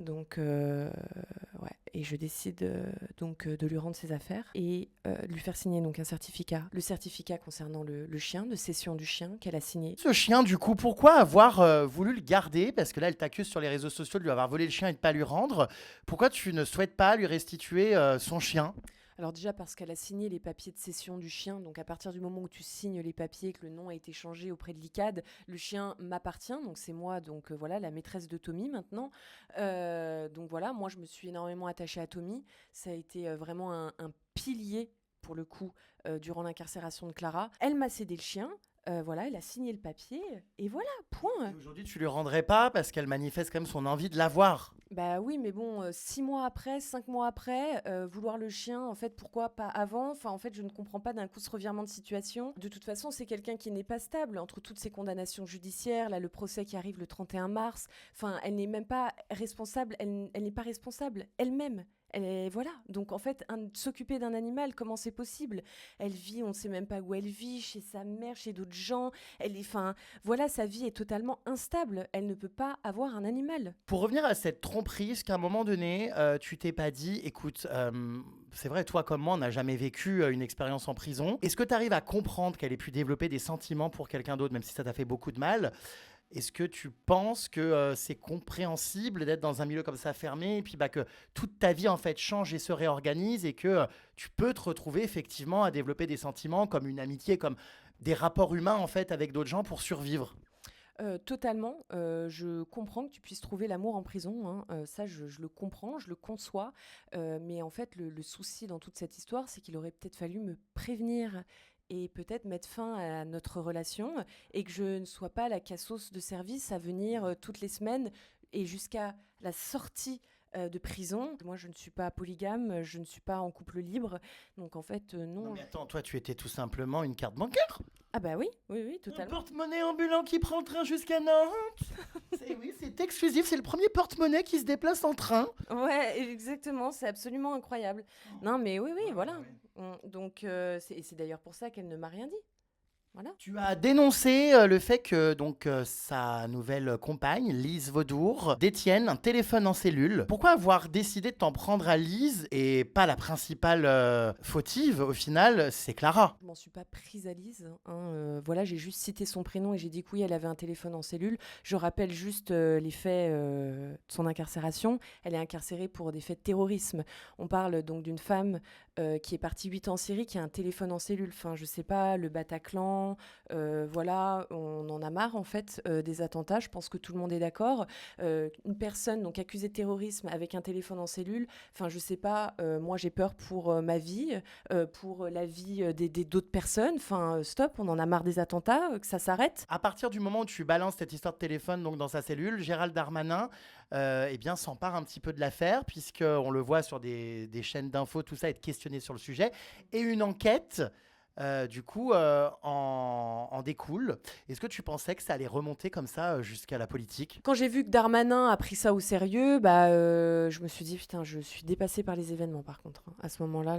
Donc, ouais. Et je décide donc de lui rendre ses affaires et de lui faire signer donc un certificat. Le certificat concernant le chien, de cession du chien qu'elle a signé. Ce chien, du coup, pourquoi avoir voulu le garder? Parce que là, elle t'accuse sur les réseaux sociaux de lui avoir volé le chien et de pas lui rendre. Pourquoi tu ne souhaites pas lui restituer son chien? Alors déjà parce qu'elle a signé les papiers de cession du chien, donc à partir du moment où tu signes les papiers, que le nom a été changé auprès de l'ICAD, le chien m'appartient, donc c'est moi, donc voilà, la maîtresse de Tommy maintenant. Donc voilà, moi je me suis énormément attachée à Tommy, ça a été vraiment un pilier pour le coup durant l'incarcération de Clara. Elle m'a cédé le chien. Voilà, elle a signé le papier, et voilà, point. Et aujourd'hui, tu lui rendrais pas parce qu'elle manifeste quand même son envie de l'avoir. Bah oui, mais bon, 6 mois après, 5 mois après, vouloir le chien, en fait, pourquoi pas avant? Enfin, en fait, je ne comprends pas d'un coup ce revirement de situation. De toute façon, c'est quelqu'un qui n'est pas stable entre toutes ces condamnations judiciaires, là, le procès qui arrive le 31 mars. Enfin, elle n'est même pas responsable, elle n'est pas responsable elle-même. Voilà. Donc en fait, s'occuper d'un animal, comment c'est possible? Elle vit, on ne sait même pas où elle vit, chez sa mère, chez d'autres gens. Enfin, voilà, sa vie est totalement instable. Elle ne peut pas avoir un animal. Pour revenir à cette tromperie, est-ce qu'à un moment donné, tu t'es pas dit, écoute, c'est vrai, toi comme moi, on n'a jamais vécu une expérience en prison. Est-ce que tu arrives à comprendre qu'elle ait pu développer des sentiments pour quelqu'un d'autre, même si ça t'a fait beaucoup de mal? Est-ce que tu penses que c'est compréhensible d'être dans un milieu comme ça fermé et puis que toute ta vie en fait change et se réorganise et que tu peux te retrouver effectivement à développer des sentiments comme une amitié, comme des rapports humains en fait avec d'autres gens pour survivre? Totalement. Je comprends que tu puisses trouver l'amour en prison, hein. Ça, je le comprends, je le conçois. Mais en fait, le souci dans toute cette histoire, c'est qu'il aurait peut-être fallu me prévenir et peut-être mettre fin à notre relation et que je ne sois pas la cassos de service à venir toutes les semaines et jusqu'à la sortie de prison. Moi, je ne suis pas polygame, je ne suis pas en couple libre. Donc en fait, Non non. mais attends, toi tu étais tout simplement une carte bancaire. Ah bah oui, oui, oui, Un totalement. porte-monnaie ambulant qui prend le train jusqu'à Nantes. Oui, c'est exclusif, c'est le premier porte-monnaie qui se déplace en train. Ouais, exactement, c'est absolument incroyable. Non, mais oui, oui, Ouais, voilà. ouais, ouais. Donc, c'est d'ailleurs pour ça qu'elle ne m'a rien dit. Voilà. Tu as dénoncé le fait que sa nouvelle compagne, Lise Vaudour, détienne un téléphone en cellule. Pourquoi avoir décidé de t'en prendre à Lise et pas la principale fautive au final, c'est Clara? Je m'en suis pas prise à Lise, hein. Voilà, j'ai juste cité son prénom et j'ai dit que oui, elle avait un téléphone en cellule. Je rappelle juste les faits de son incarcération. Elle est incarcérée pour des faits de terrorisme. On parle donc d'une femme qui est partie 8 ans en Syrie, qui a un téléphone en cellule. Enfin, je sais pas, le Bataclan, voilà, on en a marre en fait des attentats. Je pense que tout le monde est d'accord. Une personne donc accusée de terrorisme avec un téléphone en cellule. Enfin, je sais pas. Moi, j'ai peur pour ma vie, pour la vie d'autres personnes. Enfin, stop, on en a marre des attentats, que ça s'arrête. À partir du moment où tu balances cette histoire de téléphone donc dans sa cellule, Gérald Darmanin eh bien, s'empare un petit peu de l'affaire, puisqu'on le voit sur des chaînes d'infos, tout ça, être questionné sur le sujet. Et une enquête, du coup, en découle. Est-ce que tu pensais que ça allait remonter comme ça jusqu'à la politique? Quand j'ai vu que Darmanin a pris ça au sérieux, je me suis dit, putain, je suis dépassée par les événements par contre, hein. À ce moment-là,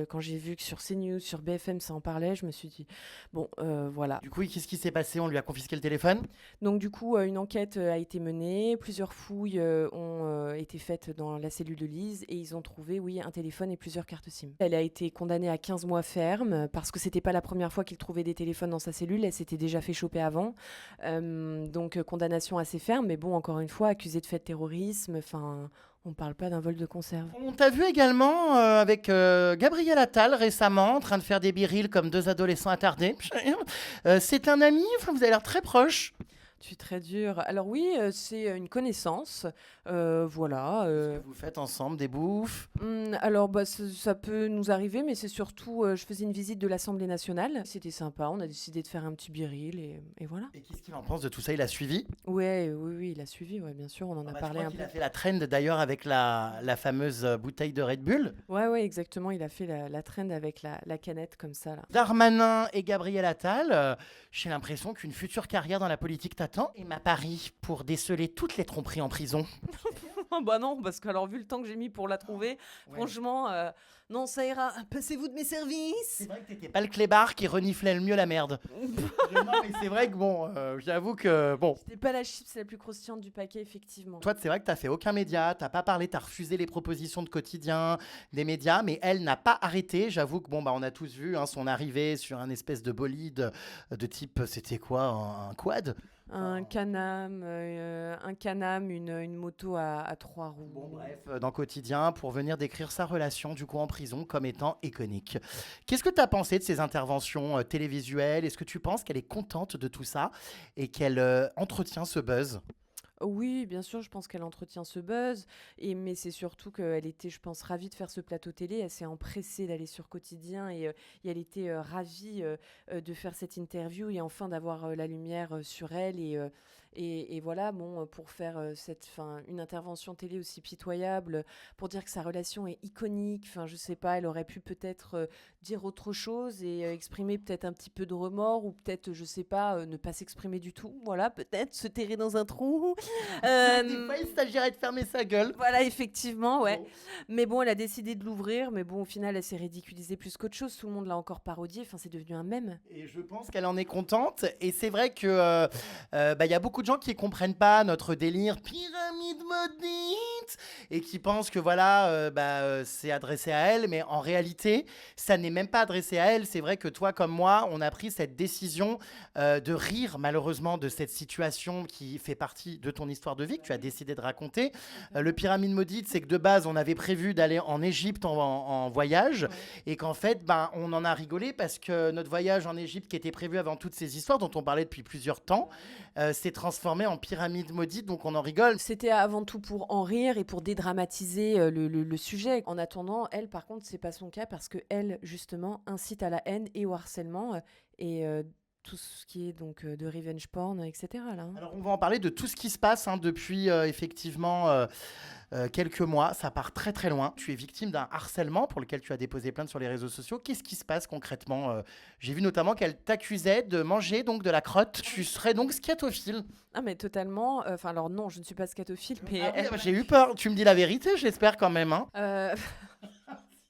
quand j'ai vu que sur CNews, sur BFM, ça en parlait, je me suis dit, bon, voilà. Du coup, qu'est-ce qui s'est passé? On lui a confisqué le téléphone? Donc du coup, une enquête a été menée, plusieurs fouilles ont été faites dans la cellule de Lise et ils ont trouvé, oui, un téléphone et plusieurs cartes SIM. Elle a été condamnée à 15 mois ferme parce que c'était pas la première fois qu'il trouvait des téléphones dans sa cellule, elle s'était déjà fait choper avant. Donc condamnation assez ferme, mais bon, encore une fois, accusée de fait de terrorisme, enfin, on parle pas d'un vol de conserve. On t'a vu également avec Gabriel Attal récemment en train de faire des birils comme deux adolescents attardés. C'est un ami, enfin, vous avez l'air très proche. Tu es très dur. Alors oui, c'est une connaissance, voilà. Qu'est-ce que vous faites ensemble, des bouffes? Alors ça peut nous arriver, mais c'est surtout, je faisais une visite de l'Assemblée nationale. C'était sympa, on a décidé de faire un petit biril et voilà. Et qu'est-ce qu'il en pense de tout ça? Il a suivi? Ouais, oui, oui, il a suivi, ouais, bien sûr, on en a Je parlé crois un qu'il peu. a fait la trend d'ailleurs avec la fameuse bouteille de Red Bull. Ouais, ouais, exactement, il a fait la trend avec la canette comme ça, là. Darmanin et Gabriel Attal, j'ai l'impression qu'une future carrière dans la politique t'attend. Et ma Paris pour déceler toutes les tromperies en prison. Bah non, parce que alors vu le temps que j'ai mis pour la trouver, franchement, non, ça ira. Passez-vous de mes services. C'est vrai que t'étais pas le clébard qui reniflait le mieux la merde. Non, mais c'est vrai que bon, j'avoue que bon. C'était pas la chips la plus croustillante du paquet, effectivement. Toi, c'est vrai que t'as fait aucun média, t'as pas parlé, t'as refusé les propositions de quotidien des médias, mais elle n'a pas arrêté. J'avoue que bon, on a tous vu son arrivée sur un espèce de bolide de type, c'était quoi, un quad? Un Can-Am, une moto à 3 roues. Bon, bref, dans Quotidien, pour venir décrire sa relation du coup en prison comme étant iconique. Qu'est-ce que tu as pensé de ces interventions télévisuelles? Est-ce que tu penses qu'elle est contente de tout ça et qu'elle entretient ce buzz? Oui, bien sûr, je pense qu'elle entretient ce buzz, mais c'est surtout qu'elle était, je pense, ravie de faire ce plateau télé. Elle s'est empressée d'aller sur Quotidien et elle était ravie de faire cette interview et enfin d'avoir la lumière sur elle Et voilà, bon, pour faire une intervention télé aussi pitoyable, pour dire que sa relation est iconique, enfin, je sais pas, elle aurait pu peut-être dire autre chose et exprimer peut-être un petit peu de remords ou peut-être, je sais pas, ne pas s'exprimer du tout. Voilà, peut-être se terrer dans un trou. Des fois, il s'agirait de fermer sa gueule. Voilà, effectivement, ouais. Bon. Mais bon, elle a décidé de l'ouvrir, mais bon, au final, elle s'est ridiculisée plus qu'autre chose. Tout le monde l'a encore parodiée, enfin, c'est devenu un mème. Et je pense qu'elle en est contente. Et c'est vrai que y a beaucoup de gens qui comprennent pas notre délire pyramide maudite et qui pensent que voilà, c'est adressé à elle. Mais en réalité, ça n'est même pas adressé à elle. C'est vrai que toi, comme moi, on a pris cette décision de rire malheureusement de cette situation qui fait partie de ton histoire de vie que tu as décidé de raconter. Le pyramide maudite, c'est que de base, on avait prévu d'aller en Égypte en voyage et qu'en fait, on en a rigolé parce que notre voyage en Égypte qui était prévu avant toutes ces histoires dont on parlait depuis plusieurs temps s'est transformé en pyramide maudite, donc on en rigole. C'était avant tout pour en rire et pour dédramatiser le sujet. En attendant, elle, par contre, c'est pas son cas parce que elle, justement, incite à la haine et au harcèlement et tout ce qui est donc de revenge porn, etc. Là, hein. Alors on va en parler de tout ce qui se passe depuis effectivement quelques mois. Ça part très très loin. Tu es victime d'un harcèlement pour lequel tu as déposé plainte sur les réseaux sociaux. Qu'est-ce qui se passe concrètement? J'ai vu notamment qu'elle t'accusait de manger donc de la crotte. Tu serais donc scatophile. Ah mais totalement. Enfin alors non, je ne suis pas scatophile, mais Ah oui, j'ai eu peur. Tu me dis la vérité, j'espère quand même. Hein. euh,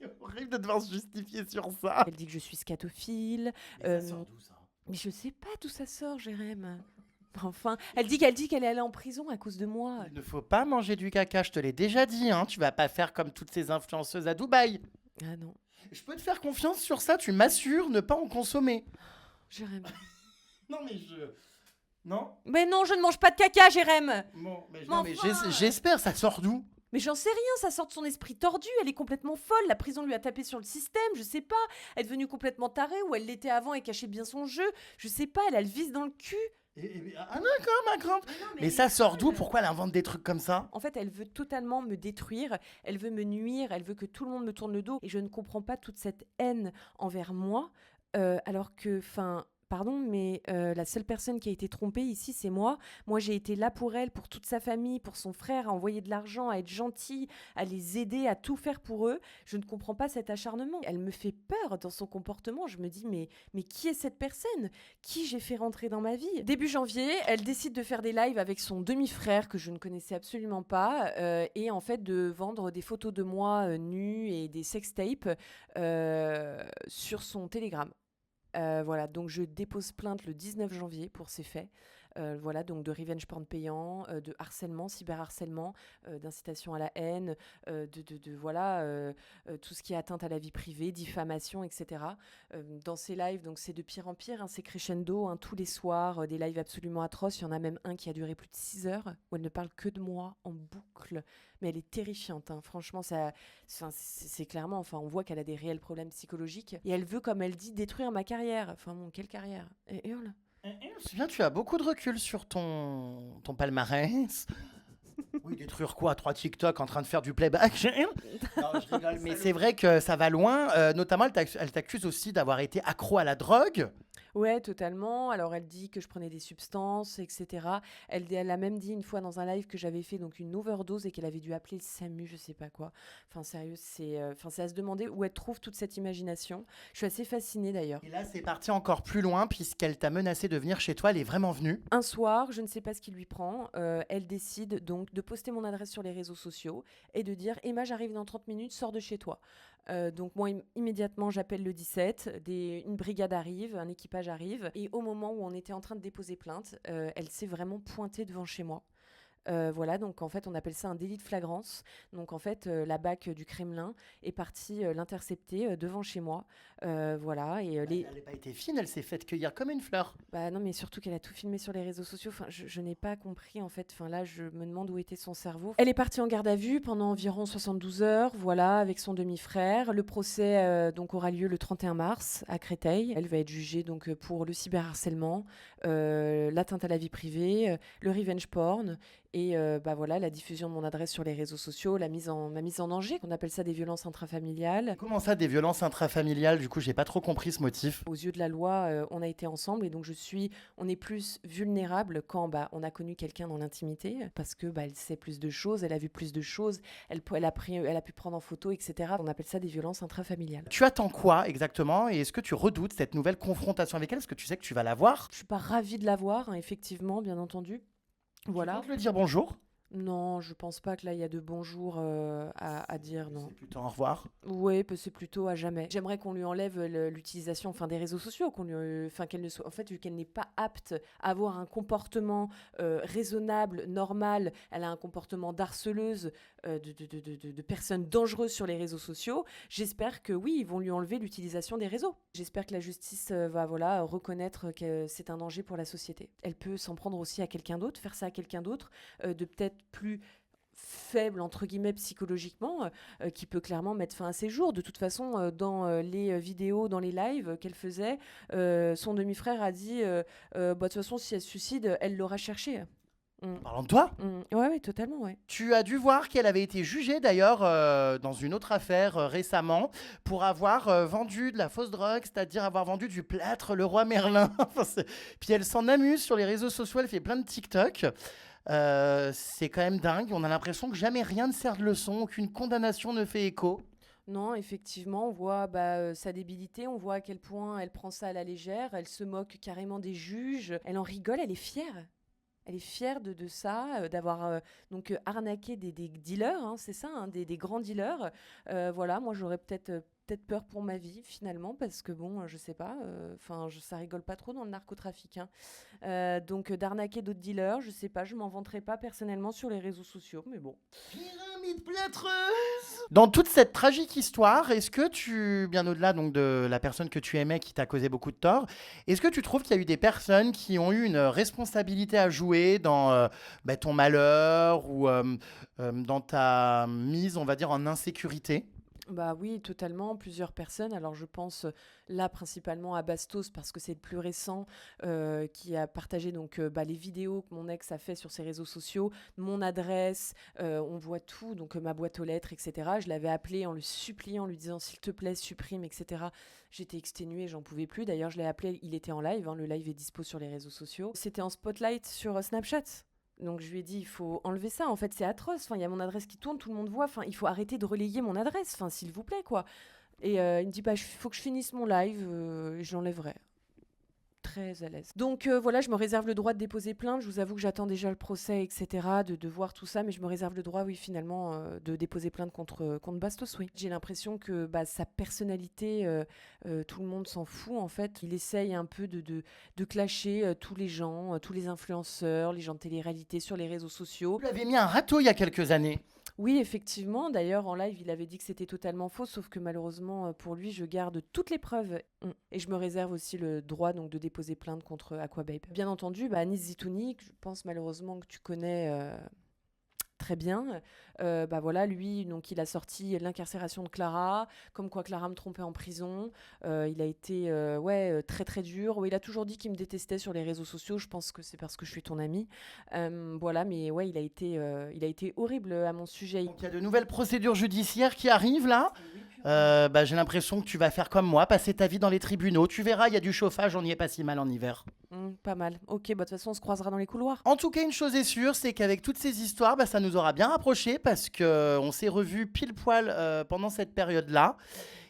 C'est horrible de devoir se justifier sur ça. elle dit que je suis scatophile. Mais ça sort d'où ça? Mais je sais pas d'où ça sort, Jérém. Enfin, elle dit qu'elle est allée en prison à cause de moi. Il ne faut pas manger du caca, je te l'ai déjà dit. Hein. Tu vas pas faire comme toutes ces influenceuses à Dubaï. Ah non, Je peux te faire confiance sur ça, tu m'assures ne pas en consommer. Jérém. Non mais Non. Mais non, je ne mange pas de caca, Jérém. Bon, mais, Mais enfin. j'espère, ça sort d'où? Mais j'en sais rien, ça sort de son esprit tordu, elle est complètement folle, la prison lui a tapé sur le système, je sais pas, elle est devenue complètement tarée ou elle l'était avant et cachait bien son jeu, je sais pas, elle a le vice dans le cul. Ah d'accord, ma grande. Mais ça sort d'où? Pourquoi elle invente des trucs comme ça? En fait, elle veut totalement me détruire, elle veut me nuire, elle veut que tout le monde me tourne le dos et je ne comprends pas toute cette haine envers moi, alors que, enfin... Pardon, mais la seule personne qui a été trompée ici, c'est moi. Moi, j'ai été là pour elle, pour toute sa famille, pour son frère, à envoyer de l'argent, à être gentille, à les aider, à tout faire pour eux. Je ne comprends pas cet acharnement. Elle me fait peur dans son comportement. Je me dis, mais qui est cette personne? Qui j'ai fait rentrer dans ma vie? Début janvier, elle décide de faire des lives avec son demi-frère, que je ne connaissais absolument pas, et en fait de vendre des photos de moi nue et des sextapes sur son Telegram. Voilà, donc je dépose plainte le 19 janvier pour ces faits. Voilà, donc de revenge porn payant, de harcèlement, cyberharcèlement, d'incitation à la haine, tout ce qui est atteinte à la vie privée, diffamation, etc. Dans ces lives, donc c'est de pire en pire, hein, c'est crescendo, hein, tous les soirs, des lives absolument atroces. Il y en a même un qui a duré plus de 6 heures, où elle ne parle que de moi en boucle. Mais elle est terrifiante, hein. Franchement, c'est clairement, enfin, on voit qu'elle a des réels problèmes psychologiques. Et elle veut, comme elle dit, détruire ma carrière. Enfin bon, quelle carrière? Et hurle. C'est bien, tu as beaucoup de recul sur ton palmarès. Oui, détruire quoi? 3 TikTok en train de faire du playback? Non, je rigole, mais c'est vrai que ça va loin. Notamment, elle t'accuse aussi d'avoir été accro à la drogue. Ouais, totalement. Alors, elle dit que je prenais des substances, etc. Elle a même dit une fois dans un live que j'avais fait donc une overdose et qu'elle avait dû appeler le SAMU, je sais pas quoi. Enfin, sérieux, c'est à se demander où elle trouve toute cette imagination. Je suis assez fascinée d'ailleurs. Et là, c'est parti encore plus loin puisqu'elle t'a menacé de venir chez toi. Elle est vraiment venue. Un soir, je ne sais pas ce qui lui prend, elle décide donc de poster mon adresse sur les réseaux sociaux et de dire Emma, j'arrive dans 30 minutes, sors de chez toi. Donc moi, immédiatement, j'appelle le 17, une brigade arrive, un équipage arrive, et au moment où on était en train de déposer plainte, elle s'est vraiment pointée devant chez moi. Voilà, donc en fait, on appelle ça un délit de flagrance. Donc en fait, la BAC du Kremlin est partie l'intercepter devant chez moi. Voilà, et Elle n'a pas été fine, elle s'est faite cueillir comme une fleur. Bah non, mais surtout qu'elle a tout filmé sur les réseaux sociaux. Enfin, je n'ai pas compris en fait. Enfin là, je me demande où était son cerveau. Elle est partie en garde à vue pendant environ 72 heures, voilà, avec son demi-frère. Le procès donc aura lieu le 31 mars à Créteil. Elle va être jugée donc pour le cyberharcèlement, l'atteinte à la vie privée, le revenge porn Et bah voilà, la diffusion de mon adresse sur les réseaux sociaux, ma mise en danger, qu'on appelle ça des violences intrafamiliales. Comment ça, des violences intrafamiliales? Du coup, j'ai pas trop compris ce motif. Aux yeux de la loi, on a été ensemble et donc on est plus vulnérable quand on a connu quelqu'un dans l'intimité parce que elle sait plus de choses, elle a vu plus de choses, elle a pu prendre en photo, etc. On appelle ça des violences intrafamiliales. Tu attends quoi exactement et est-ce que tu redoutes cette nouvelle confrontation avec elle? Est-ce que tu sais que tu vas la voir? Je suis pas ravie de la voir, hein, effectivement, bien entendu. Tu Voilà. comptes lui dire bonjour? Non, je pense pas que là il y a de bonjour à dire, non. C'est plutôt au revoir. Oui, c'est plutôt à jamais. J'aimerais qu'on lui enlève l'utilisation des réseaux sociaux, qu'elle ne soit, en fait, vu qu'elle n'est pas apte à avoir un comportement raisonnable, normal, elle a un comportement d'harceleuse, de personnes dangereuses sur les réseaux sociaux. J'espère que oui, ils vont lui enlever l'utilisation des réseaux. J'espère que la justice va reconnaître que c'est un danger pour la société. Elle peut s'en prendre aussi à quelqu'un d'autre, faire ça à quelqu'un d'autre, de peut-être plus faible entre guillemets psychologiquement, qui peut clairement mettre fin à ses jours. De toute façon, dans les vidéos, dans les lives qu'elle faisait, son demi-frère a dit de toute façon si elle se suicide, elle l'aura cherché. Parlant de toi, Ouais, totalement, ouais. tu as dû voir qu'elle avait été jugée d'ailleurs dans une autre affaire récemment pour avoir vendu de la fausse drogue, c'est-à-dire avoir vendu du plâtre Leroy Merlin. Puis elle s'en amuse sur les réseaux sociaux, elle fait plein de TikTok. C'est quand même dingue, on a l'impression que jamais rien ne sert de leçon, aucune condamnation ne fait écho. Non, effectivement, on voit sa débilité, on voit à quel point elle prend ça à la légère, elle se moque carrément des juges, elle en rigole, elle est fière. Elle est fière de ça, d'avoir arnaqué des dealers, hein, c'est ça, hein, des grands dealers. Voilà, moi j'aurais peut-être peur pour ma vie finalement, parce que bon, je sais pas, ça rigole pas trop dans le narcotrafic. Hein. Donc d'arnaquer d'autres dealers, je sais pas, je m'en vanterai pas personnellement sur les réseaux sociaux, mais bon. Pyramide plâtreuse. Dans toute cette tragique histoire, est-ce que bien au-delà donc de la personne que tu aimais qui t'a causé beaucoup de tort, est-ce que tu trouves qu'il y a eu des personnes qui ont eu une responsabilité à jouer dans ton malheur ou dans ta mise, on va dire, en insécurité? Bah oui, totalement, plusieurs personnes. Alors je pense là principalement à Bastos parce que c'est le plus récent qui a partagé les vidéos que mon ex a fait sur ses réseaux sociaux, mon adresse, on voit tout, donc ma boîte aux lettres, etc. Je l'avais appelé en le suppliant, en lui disant s'il te plaît supprime, etc. J'étais exténuée, j'en pouvais plus. D'ailleurs je l'ai appelé, il était en live, hein, le live est dispo sur les réseaux sociaux. C'était en spotlight sur Snapchat. Donc je lui ai dit, il faut enlever ça. En fait, c'est atroce. Enfin, il y a mon adresse qui tourne, tout le monde voit. Enfin, il faut arrêter de relayer mon adresse. Enfin, s'il vous plaît, quoi. Et il me dit, il faut que je finisse mon live et je l'enlèverai. Très à l'aise. Donc voilà, je me réserve le droit de déposer plainte. Je vous avoue que j'attends déjà le procès, etc., de voir tout ça, mais je me réserve le droit, oui, finalement, de déposer plainte contre Bastos, oui. J'ai l'impression que sa personnalité, tout le monde s'en fout, en fait. Il essaye un peu de clasher tous les gens, tous les influenceurs, les gens de télé-réalité sur les réseaux sociaux. Vous l'avez mis un râteau il y a quelques années. Oui, effectivement. D'ailleurs, en live, il avait dit que c'était totalement faux, sauf que malheureusement, pour lui, je garde toutes les preuves. Et je me réserve aussi le droit de déposer plainte contre Aquababe. Bien entendu, Anis Zitouni, que je pense malheureusement que tu connais très bien. Lui, donc il a sorti l'incarcération de Clara, comme quoi Clara me trompait en prison. Il a été très très dur. Il a toujours dit qu'il me détestait sur les réseaux sociaux. Je pense que c'est parce que je suis ton amie. Mais ouais, il a été horrible à mon sujet. Donc il y a de nouvelles procédures judiciaires qui arrivent là. J'ai l'impression que tu vas faire comme moi, passer ta vie dans les tribunaux. Tu verras, il y a du chauffage, on n'y est pas si mal en hiver. Pas mal. Ok, de toute façon, on se croisera dans les couloirs. En tout cas, une chose est sûre, c'est qu'avec toutes ces histoires, ça nous aura bien rapprochés parce qu'on s'est revus pile poil pendant cette période-là.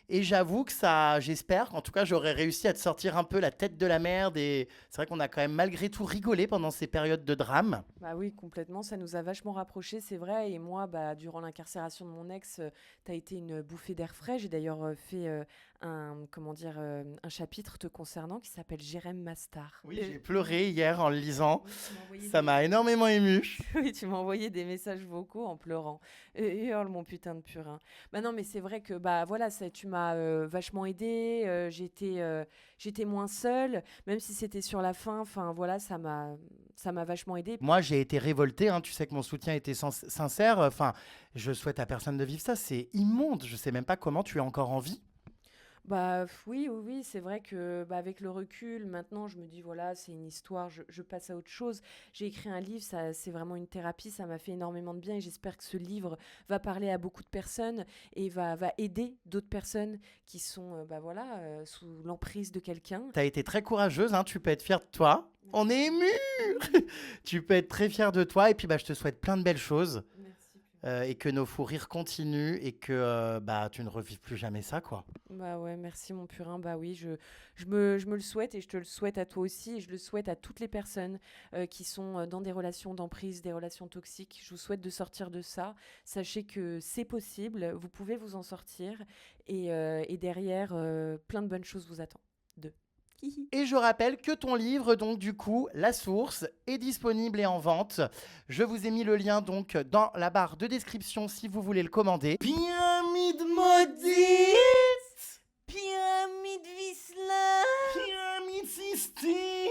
Et j'avoue que j'espère, en tout cas, j'aurais réussi à te sortir un peu la tête de la merde. Et c'est vrai qu'on a quand même malgré tout rigolé pendant ces périodes de drame. Bah oui, complètement, ça nous a vachement rapprochés, c'est vrai. Et moi, durant l'incarcération de mon ex, t'as été une bouffée d'air frais. J'ai d'ailleurs fait un chapitre te concernant qui s'appelle Jérém Mastar. Oui, j'ai pleuré hier en le lisant. Oui, ça m'a énormément ému. Oui, tu m'as envoyé des messages vocaux en pleurant. Et oh, mon putain de purin. Non, mais c'est vrai que tu m'as vachement aidée. J'étais moins seule, même si c'était sur la fin. Enfin voilà, ça m'a vachement aidée. Moi, j'ai été révoltée. Hein. Tu sais que mon soutien était sincère. Enfin, je souhaite à personne de vivre ça. C'est immonde. Je sais même pas comment tu es encore en vie. Bah, oui, c'est vrai que, bah, avec le recul, maintenant, je me dis: «Voilà, c'est une histoire, je passe à autre chose». J'ai écrit un livre, ça c'est vraiment une thérapie, ça m'a fait énormément de bien et j'espère que ce livre va parler à beaucoup de personnes et va aider d'autres personnes qui sont, bah, voilà, sous l'emprise de quelqu'un. Tu as été très courageuse, hein, tu peux être fière de toi. On est ému. Tu peux être très fière de toi et puis bah, je te souhaite plein de belles choses Merci. et que nos fous rires continuent et que bah, tu ne revives plus jamais ça, quoi. Bah ouais, merci mon purin. Bah oui, je me le souhaite et je te le souhaite à toi aussi et je le souhaite à toutes les personnes qui sont dans des relations d'emprise, des relations toxiques. Je vous souhaite de sortir de ça. Sachez que c'est possible, vous pouvez vous en sortir et derrière, plein de bonnes choses vous attendent. Deux. Hihi. Et je rappelle que ton livre, donc du coup, La Source, est disponible et en vente. Je vous ai mis le lien donc dans la barre de description si vous voulez le commander. Pyramide maudite, Pyramide Visla. pyramide système.